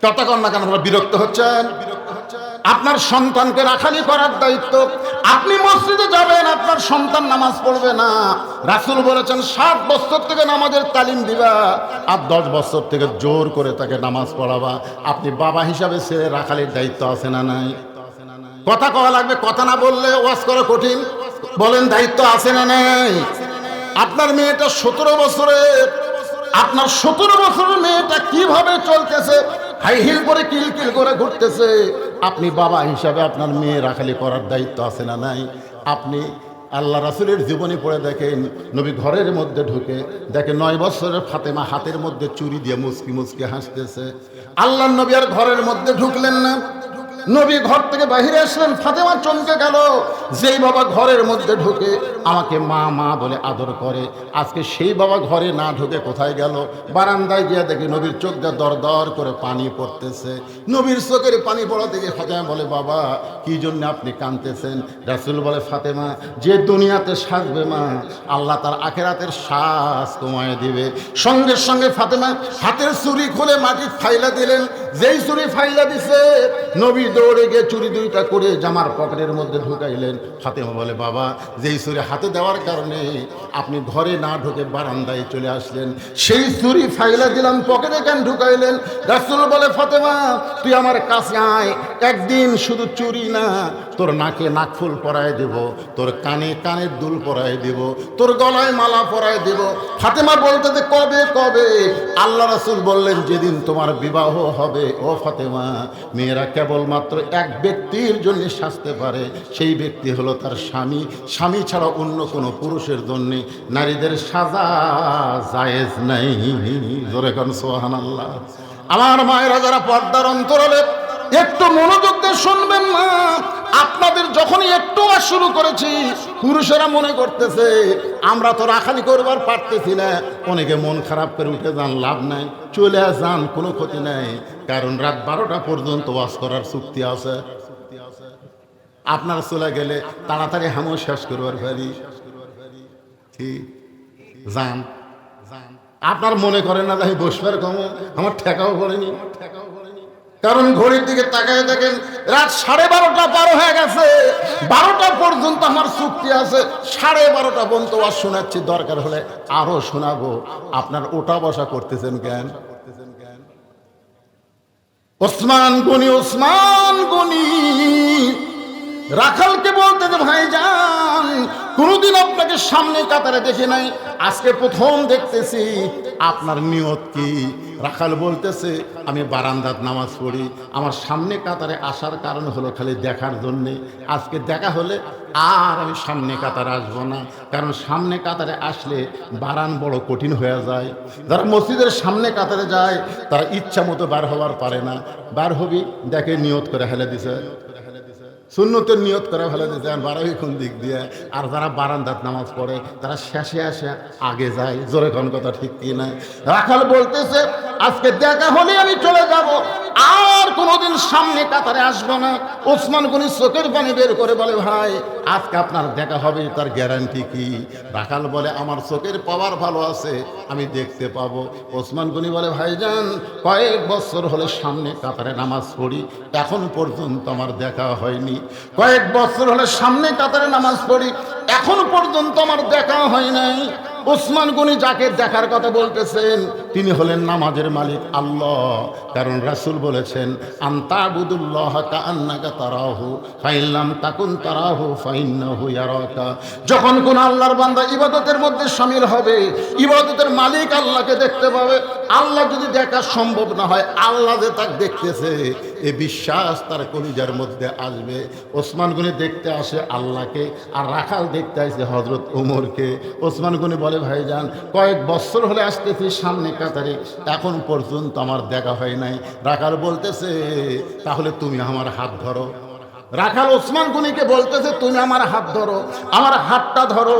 কথা কন না কেন? আপনারা বিরক্ত হচ্ছেন? আপনার সন্তানকে রাখালি করার দায়িত্ব। আপনি মসজিদে যাবেন, আপনার সন্তান নামাজ পড়বে না, রাসূল বলেছেন 7 বছর থেকে নামাজের তালিম দিবা, আর 10 বছর থেকে জোর করে তাকে নামাজ পড়াবা। আপনি বাবা হিসাবে সে রাখালির দায়িত্ব আছে না নাই? কথা কওয়া লাগবে, কথা না বললে ওয়াজ করা কঠিন। বলেন দায়িত্ব আছে না নাই? আপনার মেয়েটা 17 বছরের, আপনার 17 বছরের মেয়েটা কিভাবে চলতেছে, হাই হিল করে কিলকিল করে ঘুরতেছে, আপনি বাবা হিসাবে আপনার মেয়ে রাখালি করার দায়িত্ব আছে না নাই? আপনি আল্লাহ রাসূলের জীবনী পড়ে দেখেন, নবী ঘরের মধ্যে ঢুকে দেখে 9 বছরের ফাতেমা হাতের মধ্যে চুরি দিয়ে মুচকি মুচকি হাসতেছে। আল্লাহর নবী আর ঘরের মধ্যে ঢুকলেন না, নবী ঘর থেকে বাহিরে আসলেন, ফাতেমা চমকে গেল। যেই বাবা ঘরের মধ্যে ঢুকে আমাকে মা মা বলে আদর করে, আজকে সেই বাবা ঘরে না ঢুকে কোথায় গেল? বারান্দায় গিয়ে দেখে নবীর চোখ দিয়ে দর দর করে পানি পড়তেছে। নবীর চোখের পানি পড়া দেখে ফাতেমা বলে, বাবা কি জন্য আপনি কাঁদতেছেন? রাসূল বলে, ফাতেমা যে দুনিয়াতে সাজবে মা, আল্লাহ তার আখিরাতের শ্বাস কমায় দিবে। সঙ্গে সঙ্গে ফাতেমা হাতের চুড়ি খুলে মাটি ফাইলা দিলেন। যেই চুড়ি ফাইলা দিছে, নবী দৌড়ে গিয়ে চুরি 2টা করে জামার পকেটের মধ্যে ঢুকাইলেন। ফাতেমা বলে, বাবা যেই চুরি হাতে দেওয়ার কারণে আপনি ঘরে না ঢুকে বারান্দায় চলে আসলেন, সেই চুরি ফাইলা দিলাম, পকেটে কেন ঢুকাইলেন? রাসূল বলে, ফাতেমা তুই আমার কাছে আয়, একদিন শুধু চুরি না, তোর নাকে নাকফুল পরায় দেব, তোর কানে কানের দুল পরায় দেব, তোর গলায় মালা পরায় দেব। ফাতেমা বলতে যে কবে কবে? আল্লাহ রাসূল বললেন, যেদিন তোমার বিবাহ হবে। ও ফাতেমা, মেয়েরা কেবলমাত্র এক ব্যক্তির জন্য সাজতে পারে, সেই ব্যক্তি হলো তার স্বামী। স্বামী ছাড়া অন্য কোনো পুরুষের জন্য নারীদের সাজা জায়েজ নাই। জোরে কোন সুবহানাল্লাহ। আমার মায়েরা যারা পর্দার অন্তরালে, একটু মনোযোগ দিয়ে শুনবেন না। আপনাদের যখনই একটু আর শুরু করেছি, পুরুষেরা মনে করতেছে আমরা তো রাখালি করবার পারতেছি না। অনেকে মন খারাপ করে উঠে যান, লাভ নাই, চলে যান, কোনো ক্ষতি নাই, কারণ রাত 12টা পর্যন্ত ওয়াজ করার চুক্তি আছে। আপনারা চলে গেলে তাড়াতাড়ি হামো শেষ করবার পারি, ঠিক যান। আপনার মনে করেন না যে বসবার কম, আমার ঠেকাও করেনি, কারণ ঘড়ির দিকে তাকায় দেখেন রাত 12:30 পার হয়ে গেছে। 12টা পর্যন্ত আমার চুক্তি আছে, 12:30 পর্যন্ত আর শোনাচ্ছি, দরকার হলে আরো শোনাবো। আপনার ওটা বসা করতেছেন কেন? ওসমান গনি রাখালকে বলতে যে ভাইজান কোনোদিন আপনাকে সামনে কাতারে দেখে নাই, আজকে প্রথম দেখতেছি, আপনার নিয়ত কি? রাখাল বলতেছে আমি বারান্দাত নামাজ পড়ি, আমার সামনে কাতারে আসার কারণ হলো খালি দেখার জন্যে। আজকে দেখা হলে আর আমি সামনে কাতারে আসবো না, কারণ সামনে কাতারে আসলে বারান বড় কঠিন হয়ে যায়। যারা মসজিদের সামনে কাতারে যায় তারা ইচ্ছা মতো বার হওয়ার পারে না। বার হবি দেখে নিয়ত করে হেলে দিছে, সুন্নতের নিয়ত করে ফেলে দিতে বারাবি কোন দিক দিয়ে। আর যারা বারান্দাত নামাজ পড়ে তারা শেষে আসে আগে যায়। জোরে কোন কথা ঠিক কি না? রাখাল বলতেছে আজকে দেখা হলে আমি চলে যাব, আর কোনোদিন সামনে কাতারে আসবো না। ওসমান গনি চোখের পানি বের করে বলে ভাই আজকে আপনার দেখা হবে, তার গ্যারান্টি কি? রাখাল বলে আমার চোখের পাওয়ার ভালো আছে, আমি দেখতে পাবো। ওসমান গনি বলে ভাইজান কয়েক বছর হলে সামনে কাতারে নামাজ পড়ি, এখন পর্যন্ত আমার দেখা হয়নি। কয়েক বছর হলে সামনে কাতারে নামাজ পড়ি, এখন পর্যন্ত আমার দেখা হয় নাই। ওসমান গনি যাকে দেখার কথা বলতেছেন তিনি হলেন নামাজের মালিক আল্লাহ। কারণ রাসূল বলেছেন আনতাবুদুল্লাহ কাআন্নাকা তারাহু ফাইল্লাম তাকুন তারাহু ফাইন্নাহু ইয়ারাকা। যখন কোন আল্লাহর বান্দা ইবাদতের মধ্যে শামিল হবে, ইবাদতের মালিক আল্লাহকে দেখতে পাবে। আল্লাহ যদি দেখা সম্ভব না হয়, আল্লাহ যে তাকে দেখতেছে এই বিশ্বাস তার কলিজার মধ্যে আসবে। ওসমান গনি দেখতে আসে আল্লাহকে, আর রাখাল দেখতে আসে হযরত ওমরকে। ওসমান গনি বলে ভাইজান কয়েক বছর হলে আসতেছি সামনে কাতারে, এখন পর্যন্ত আমার দেখা হয় নাই। রাখাল বলতেছে তাহলে তুমি আমার হাত ধরো। রাখাল ওসমান গনিকে বলতেছে তুমি আমার হাত ধরো, আমার হাতটা ধরো,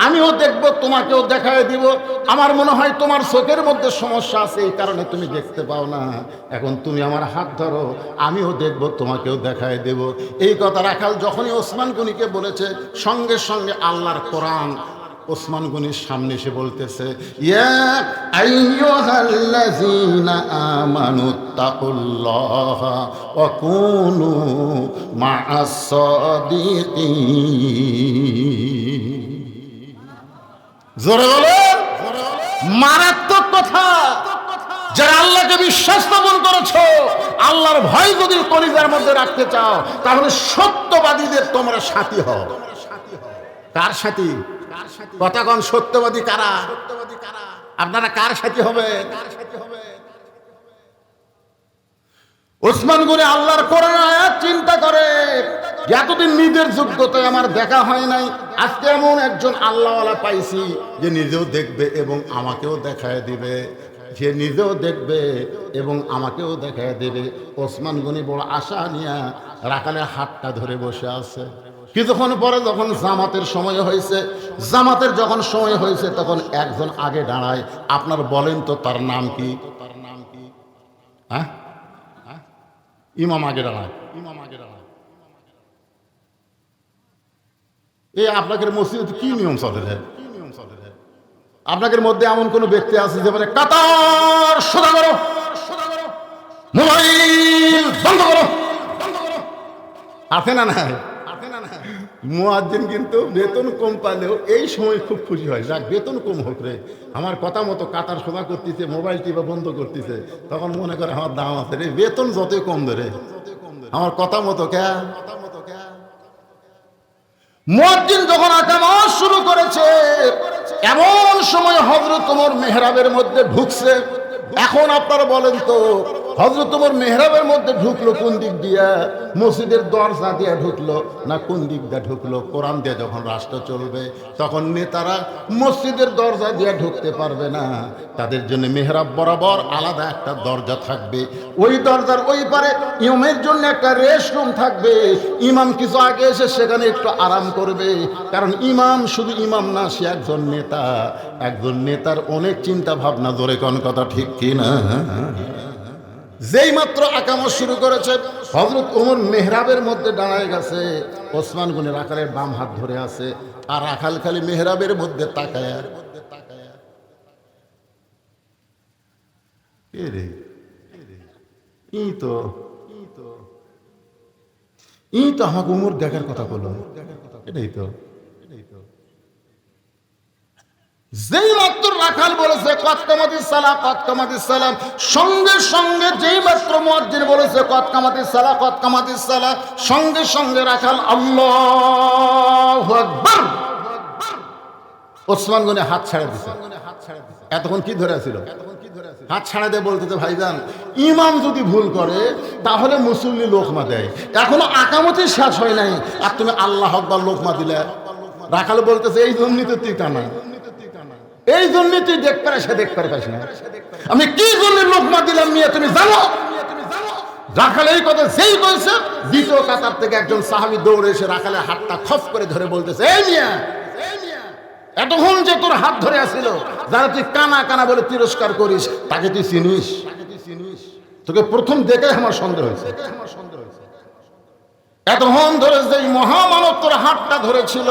আমিও দেখব, তোমাকেও দেখায় দিব। আমার মনে হয় তোমার চোখের মধ্যে সমস্যা আছে, এই কারণে তুমি দেখতে পাও না। এখন তুমি আমার হাত ধরো, আমিও দেখব, তোমাকেও দেখায় দেব। এই কথা রাখাল যখনই ওসমান গনিকে বলেছে, সঙ্গে সঙ্গে আল্লাহর কোরআন ওসমান গনির সামনে এসে বলতেছে ইয়া আইয়ুহাল্লাযীনা আমানুত্তাকুল্লাহা ওয়া কুনু মা'আস সাদিকিন। জোরে বলেন, মারাত্মক কথা। যারা আল্লাহকে বিশ্বাস স্থাপন করেছো, আল্লাহর ভয় যদি কলিজার মধ্যে রাখতে চাও, তাহলে সত্যবাদীদের তোমরা সাথী হও। কার সাথী? কথা কোন সত্যবাদী কারা? আপনারা কার সাথী হবে? ওসমান গনি আল্লাহর কোরআন আয়াত চিন্তা করে এতদিন নিজের যোগ্যতায় আমার দেখা হয় নাই, আজকে এমন একজন আল্লাহওয়ালা পাইছি যে নিজেও দেখবে এবং আমাকেও দেখায় দিবে। সে নিজেও দেখবে এবং আমাকেও দেখায় দেবে। ওসমান গনি বড় আশা নিয়ে রাখালের হাতটা ধরে বসে আছে। কিছুক্ষণ পরে যখন জামাতের সময় হয়েছে, জামাতের যখন সময় হয়েছে তখন একজন আগে দাঁড়ায়। আপনার বলেন তো তার নাম কি? হ্যাঁ, ইমাম আগে দাঁড়ায়। এই আপনাদের মসজিদে কি নিয়ম চলে রে? আপনাদের মধ্যে এমন কোন ব্যক্তি আছে যে বলে কাতার সোজা করো, মোবাইল বন্ধ করো? আছে না? না মুয়াজ্জিন কিন্তু বেতন কম পালেও এই সময় খুব খুশি হয়, যাক বেতন কম হোক রে, আমার কথা মতো কাতার সোজা করতেছে, মোবাইল টিপা বন্ধ করতেছে, তখন মনে করে আমার দাম আছে রে, বেতন যতই কম ধরে আমার কথা মতো কে। মুয়াজ্জিন যখন আকামত শুরু করেছে, এমন সময় হযরত ওমর মেহরাবের মধ্যে ঢুকছে। এখন আপনারা বলেন তো হযরত ওমর মেহরাবের মধ্যে ঢুকলো কোন দিক দিয়া? মসজিদের দরজা দিয়ে ঢুকলো না কোন দিক দিয়ে ঢুকলো? কোরআন দিয়ে যখন রাষ্ট্র চলবে তখন নেতারা মসজিদের দরজা দিয়ে ঢুকতে পারবে না, তাদের জন্য মেহরাব বরাবর আলাদা একটা দরজা থাকবে। ওই দরজার ওই পারে ইমামের জন্য একটা রেস্ট রুম থাকবে। ইমাম কিছু আগে এসে সেখানে একটু আরাম করবে, কারণ ইমাম শুধু ইমাম না, সে একজন নেতা। একজন নেতার অনেক চিন্তা ভাবনা, জোরে কোন কথা ঠিক কিনা? যেই মাত্র আকামত শুরু করেছে, হযরত ওমর মেহরাবের মধ্যে দাঁড়ায় গেছে। ওসমান গনি রাখালের বাম হাত ধরে আছে, আর রাখাল খালি মেহরাবের মধ্যে তাকায়া। ই তো আমাকে ওমর দেখার কথা বলল, এটাই তো যেই মাত্র রাখাল বলেছে কদ কামাতিস সালাহ কদ কামাতিস সালাম, সঙ্গে সঙ্গে যেই মাত্র মুয়াজ্জিন বলেছে কদ কামাতিস সালাহ কদ কামাতিস সালাহ, সঙ্গে সঙ্গে রাখাল আল্লাহু আকবার ওসমান গনি হাত ছাড়া দিছে। এতক্ষণ কি ধরে ছিল? হাত ছাড়া দিয়ে বলতেছে ভাইজান ইমাম যদি ভুল করে তাহলে মুসল্লি লোকমা দেয়, এখনো আকামতি শেষ হয় নাই আর তুমি আল্লাহ আকবার লোকমা দিলে। রাখাল বলতেছে এই জন্যই তো তুই কানা, এই জন্যই তুই দেখ পারে সে দেখ পারে পাস না, আমি কি জন্য লোকমা দিলাম মিয়া তুমি জানো? রাখাল এই কথা যেই কইছে দ্বিতীয় কাতার থেকে একজন সাহাবী দৌড়ে এসে রাখালের হাতটা খপ করে ধরে বলতেছে এই মিয়া এতক্ষণ যে তোর হাত ধরে আসছিল যারা তুই কানা কানা বলে তিরস্কার করিস তাকে তুই চিনিস? তোকে প্রথম দেখে আমার সন্দেহ হয়েছে। এতক্ষণ ধরে যেই মহামানব তোর হাতটা ধরেছিল,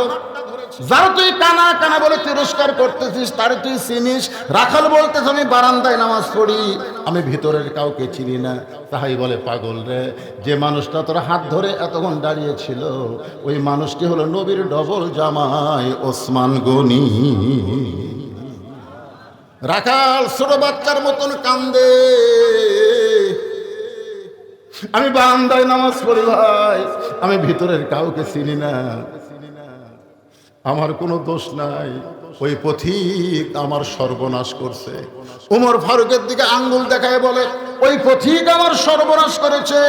যারা তুই কানা কানা বলে তিরস্কার করতেছিস তারে তুই চিনিস? রাখাল বলতেছ আমি বারান্দায় নামাজ পড়ি, আমি ভিতরের কাউকে চিনি না। তাহাই বলে পাগল রে, যে মানুষটা তোর হাত ধরে এতক্ষণ দাঁড়িয়েছিল ওই মানুষটি হলো নবীর ডবল জামাই ওসমান গনি। রাখাল ছোট বাচ্চার মতন কান্দে, আমি বারান্দায় নামাজ পড়ি ভাই, আমি ভিতরের কাউকে চিনি না, আমার কোনো দোষ নাই, ওই পথিক আমার সর্বনাশ করছে। উমর ফারুকের দিকে আঙ্গুল দেখায় বলে ওই পথিক আমার সর্বনাশ করেছে,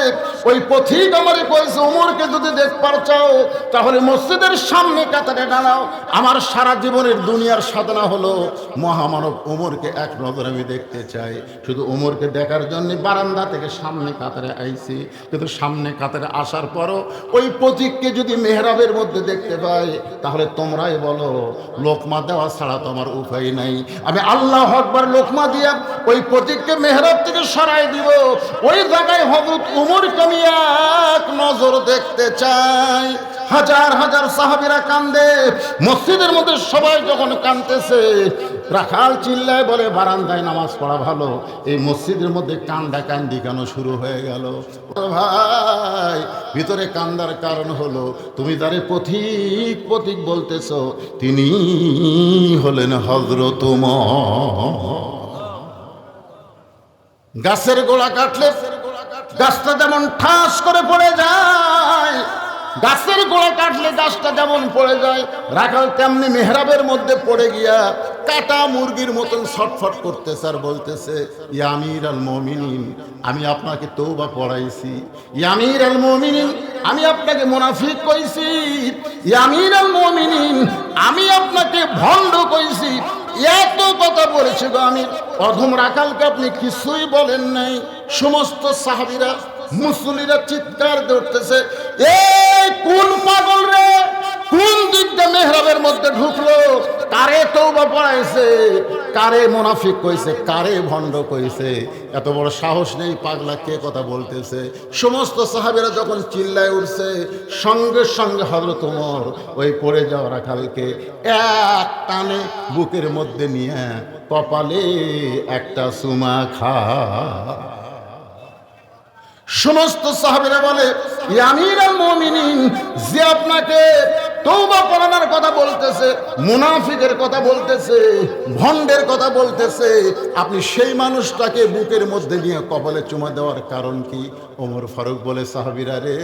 ওই পথিক আমারে কইছে উমরকে যদি দেখবার চাও তাহলে মসজিদের সামনে কাতারে দাঁড়াও। আমার সারা জীবনের দুনিয়ার সাধনা হলো মহামানব উমরকে এক নজর আমি দেখতে চাই, শুধু উমরকে দেখার জন্য বারান্দা থেকে সামনে কাতারে আইছি, কিন্তু সামনে কাতারে আসার পরও ওই পথিককে যদি মেহরাবের মধ্যে দেখতে পাই তাহলে তোমরাই বলো লোকমা দেওয়া ছাড়া তো আমার উপায় নাই। আমি আল্লাহু আকবার লোকমা দিয়া ওই পথিককে মেহরাব থেকে সরাই দিব, ওই জায়গায় হযরত উমরকে আমি এক নজর দেখতে চাই। হাজার হাজার সাহাবীরা কান্দে, মসজিদের মধ্যে সবাই যখন কাঁদতেছে রাখাল চিল্লায় বলে বারান্দায় নামাজ পড়া ভালো, এই মসজিদের মধ্যে কান্দা কান্দি কেন শুরু হয়ে গেল? ভাই ভিতরে কান্দার কারণ হলো তুমি যারে পথিক পথিক বলতেছ তিনি হলেন হযরত উমর। গাছের গোড়া কাটলে গাছটা যেমন ঠাস করে পড়ে যায়, গাছের গোড়া কাটলে গাছটা যেমন পড়ে যায়, রাখাল তেমনি মেহরাবের মধ্যে পড়ে গিয়া কাটা মুরগির মতন ছটফট করতেছে আর বলতেছে ইয়া আমির আল মুমিনিন, আমি আপনাকে তওবা পড়াইছি, ইয়া আমির আল মুমিনিন আমি আপনাকে মুনাফিক কইছি, ইয়া আমির আল মুমিনিন আমি আপনাকে ভণ্ড কইছি, এত কথা বলেছে গো আমির। অধম রাখালকে আপনি কিছুই বলেন নাই। সমস্ত সাহাবীরা মুসল্লিরা চিৎকার করতেছে এই কোন পাগল রে, কোন দিকটা মেহরাবের মধ্যে ঢুকলো, কারে তওবা পড়াইছে, কারে মুনাফিক কইছে, কারে ভণ্ড কইছে, এত বড় সাহস নেই পাগলা কে কথা বলতেছে। সমস্ত সাহাবীরা যখন চিল্লায় উঠছে সঙ্গে সঙ্গে হযরত ওমর ওই পড়ে যাওয়া রাখালকে এক টানে বুকের মধ্যে নিয়ে কপালে একটা চুমা খা। সমস্ত সাহাবীরা বলে ইয়া আমিরুল মুমিনিন, যে আপনাকে তওবা পড়ানোর কথা বলতেছে, মুনাফিকের কথা বলতেছে, ভণ্ডের কথা বলতেছে, আপনি সেই মানুষটাকে বুকের মধ্যে নিয়ে কপালে চুমা দেওয়ার কারণ কি? ওমর ফারুক বলে সাহাবীরা রে,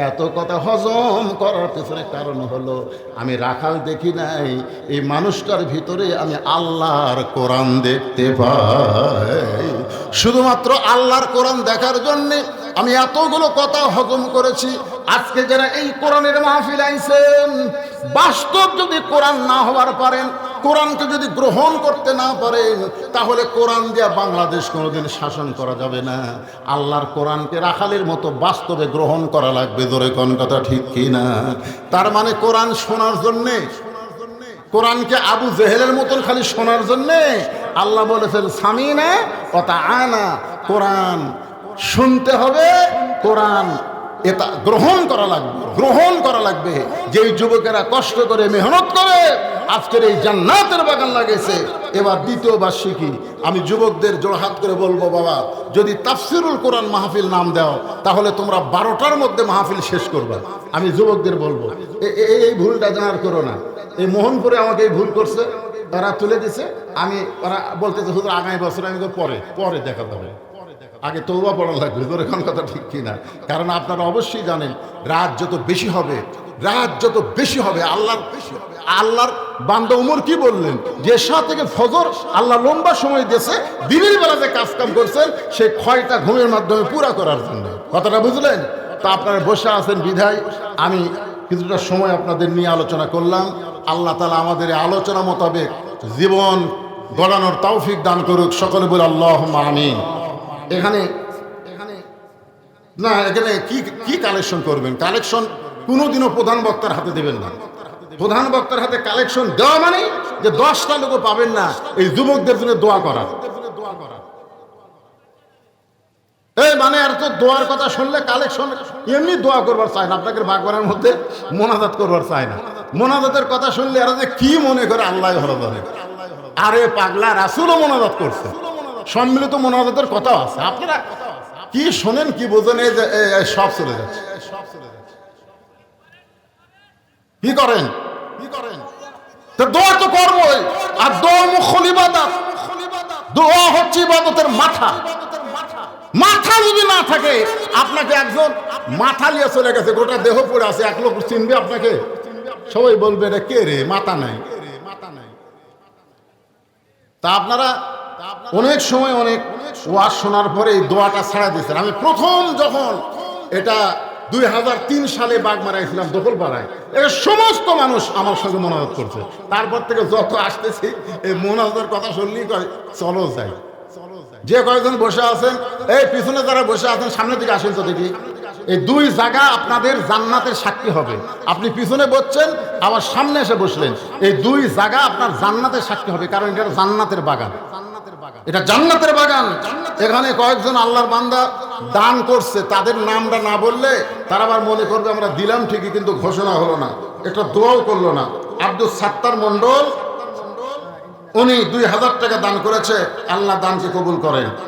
এত কথা হজম করার পেছনে কারণ হলো আমি রাখাল দেখি নাই, এই মানুষটার ভিতরে আমি আল্লাহর কোরআন দেখতে পাই। শুধুমাত্র আল্লাহর কোরআন দেখার জন্যে আমি এতগুলো কথা হজম করেছি। আজকে যারা এই কোরআনের মাহফিল আইছেন, বাস্তব যদি কোরআন না হওয়ার পারেন, কোরআনকে যদি গ্রহণ করতে না পারেন, তাহলে কোরআন দিয়া বাংলাদেশ কোনোদিন শাসন করা যাবে না। আল্লাহর কোরআনকে রাখালের মতো বাস্তবে গ্রহণ করা লাগবে। ধরে কোন কথা ঠিক কি না? তার মানে কোরআন শোনার জন্যে, কোরআনকে আবু জেহেলের মতন খালি শোনার জন্যে আল্লাহ বলেছেন সামিনা ওয়া তাআনা, কোরআন শুনতে হবে, কোরআন এটা গ্রহণ করা লাগবে, গ্রহণ করা লাগবে। যেই যুবকেরা কষ্ট করে মেহনত করে আজকের এই জান্নাতের বাগান লাগিয়েছে। এবার দ্বিতীয় বার্ষিকী আমি যুবকদের জোড়হাত করে বলবো, বাবা যদি তাফসিরুল কোরআন মাহফিল নাম দাও তাহলে তোমরা 12টার মধ্যে মাহফিল শেষ করবা। আমি যুবকদের বলবো এই ভুলটা জানার করো না। এই মোহনপুরে আমাকে এই ভুল করছে, তারা তুলে দিছে। ওরা বলতেছে হুজুর আগামী বছর। আমি পরে পরে দেখা যাবে, আগে তওবা পড়া লাগবে। তোর এখন কথা ঠিক কিনা? কারণ আপনারা অবশ্যই জানেন রাত যত বেশি হবে, রাত যত বেশি হবে, আল্লাহর বান্দা উমর কি বললেন যে এশা থেকে ফজর আল্লাহ লম্বা সময় দিয়েছে, দিনের বেলাতে কাজ কাম করছেন সেই ক্ষয়টা ঘুমের মাধ্যমে পুরা করার জন্য। কথাটা বুঝলেন? তা আপনারা বসে আছেন বিধায় আমি কিছুটা সময় আপনাদের নিয়ে আলোচনা করলাম। আল্লাহ তাআলা আমাদের আলোচনা মোতাবেক জীবন গড়ানোর তৌফিক দান করুক। সকলে বলে আল্লাহুম্মা আমিন। এখানে কি কালেকশন করবেন? কালেকশন কোনোদিনও প্রধান বক্তার হাতে দেবেন না। প্রধান বক্তার হাতে কালেকশন দেওয়া মানে যে 10টা লোকও পাবেন না এই যুবকদের জন্য দোয়া করা। এই মানে আর তো দোয়ার কথা শুনলে কালেকশন এমনি দোয়া করবার চায় না, আপনাকে বাগবানের মধ্যে মোনাজাত করবার চায় না। মোনাজাতের কথা শুনলে এরা যে কি মনে করে আল্লাহ ভালো জানে। আরে পাগলা, রাসূলও মোনাজাত করছে, সম্মিলিত মোনাজাতের কথা আছে। আপনারা কি শোনেন কি বোঝেন? এই যে সব চলে যাচ্ছে। কি করেন? তো দোয়া তো করবোই। আর দোয়া মুখল ইবাদত। দোয়া হচ্ছে ইবাদতের মাথা। মাথা যদি না থাকে, আপনাকে একজন মাথা নিয়ে চলে গেছে, গোটা দেহ পড়ে আছে, এক লোক চিনবে আপনাকে? সবাই বলবে এটা কে রে, মাথা নাই। তা আপনারা অনেক সময় অনেক ওয়াজ শোনার পরে এই দোয়াটা ছাড়া দিয়েছেন। আমি প্রথম যখন এটা 2003 সালে বাগমারা গেছিলাম দখলপাড়ায়, এটা সমস্ত মানুষ আমার সঙ্গে মোনাজাত করছে। তারপর থেকে যত আসতেছি এই মোনাজাতের কথা শুনলেই কয় চলো যাই। যে কয়েকজন বসে আছেন, এই পিছনে যারা বসে আছেন সামনের দিকে আসেন তো দেখি। এই দুই জায়গা আপনাদের জান্নাতের সাক্ষী হবে। আপনি পিছনে বসছেন আবার সামনে এসে বসলেন, এই দুই জায়গা আপনার জান্নাতের সাক্ষী হবে। কারণ এটা জান্নাতের বাগান, এটা জান্নাতের বাগান। এখানে কয়েকজন আল্লাহর বান্দা দান করছে, তাদের নামটা না বললে তারা আবার মনে করবে আমরা দিলাম ঠিকই কিন্তু ঘোষণা হলো না, একটা দোয়াও করলো না। আব্দুল সাত্তার মন্ডল, উনি 2000 টাকা দান করেছে। আল্লাহ দানকে কবুল করেন।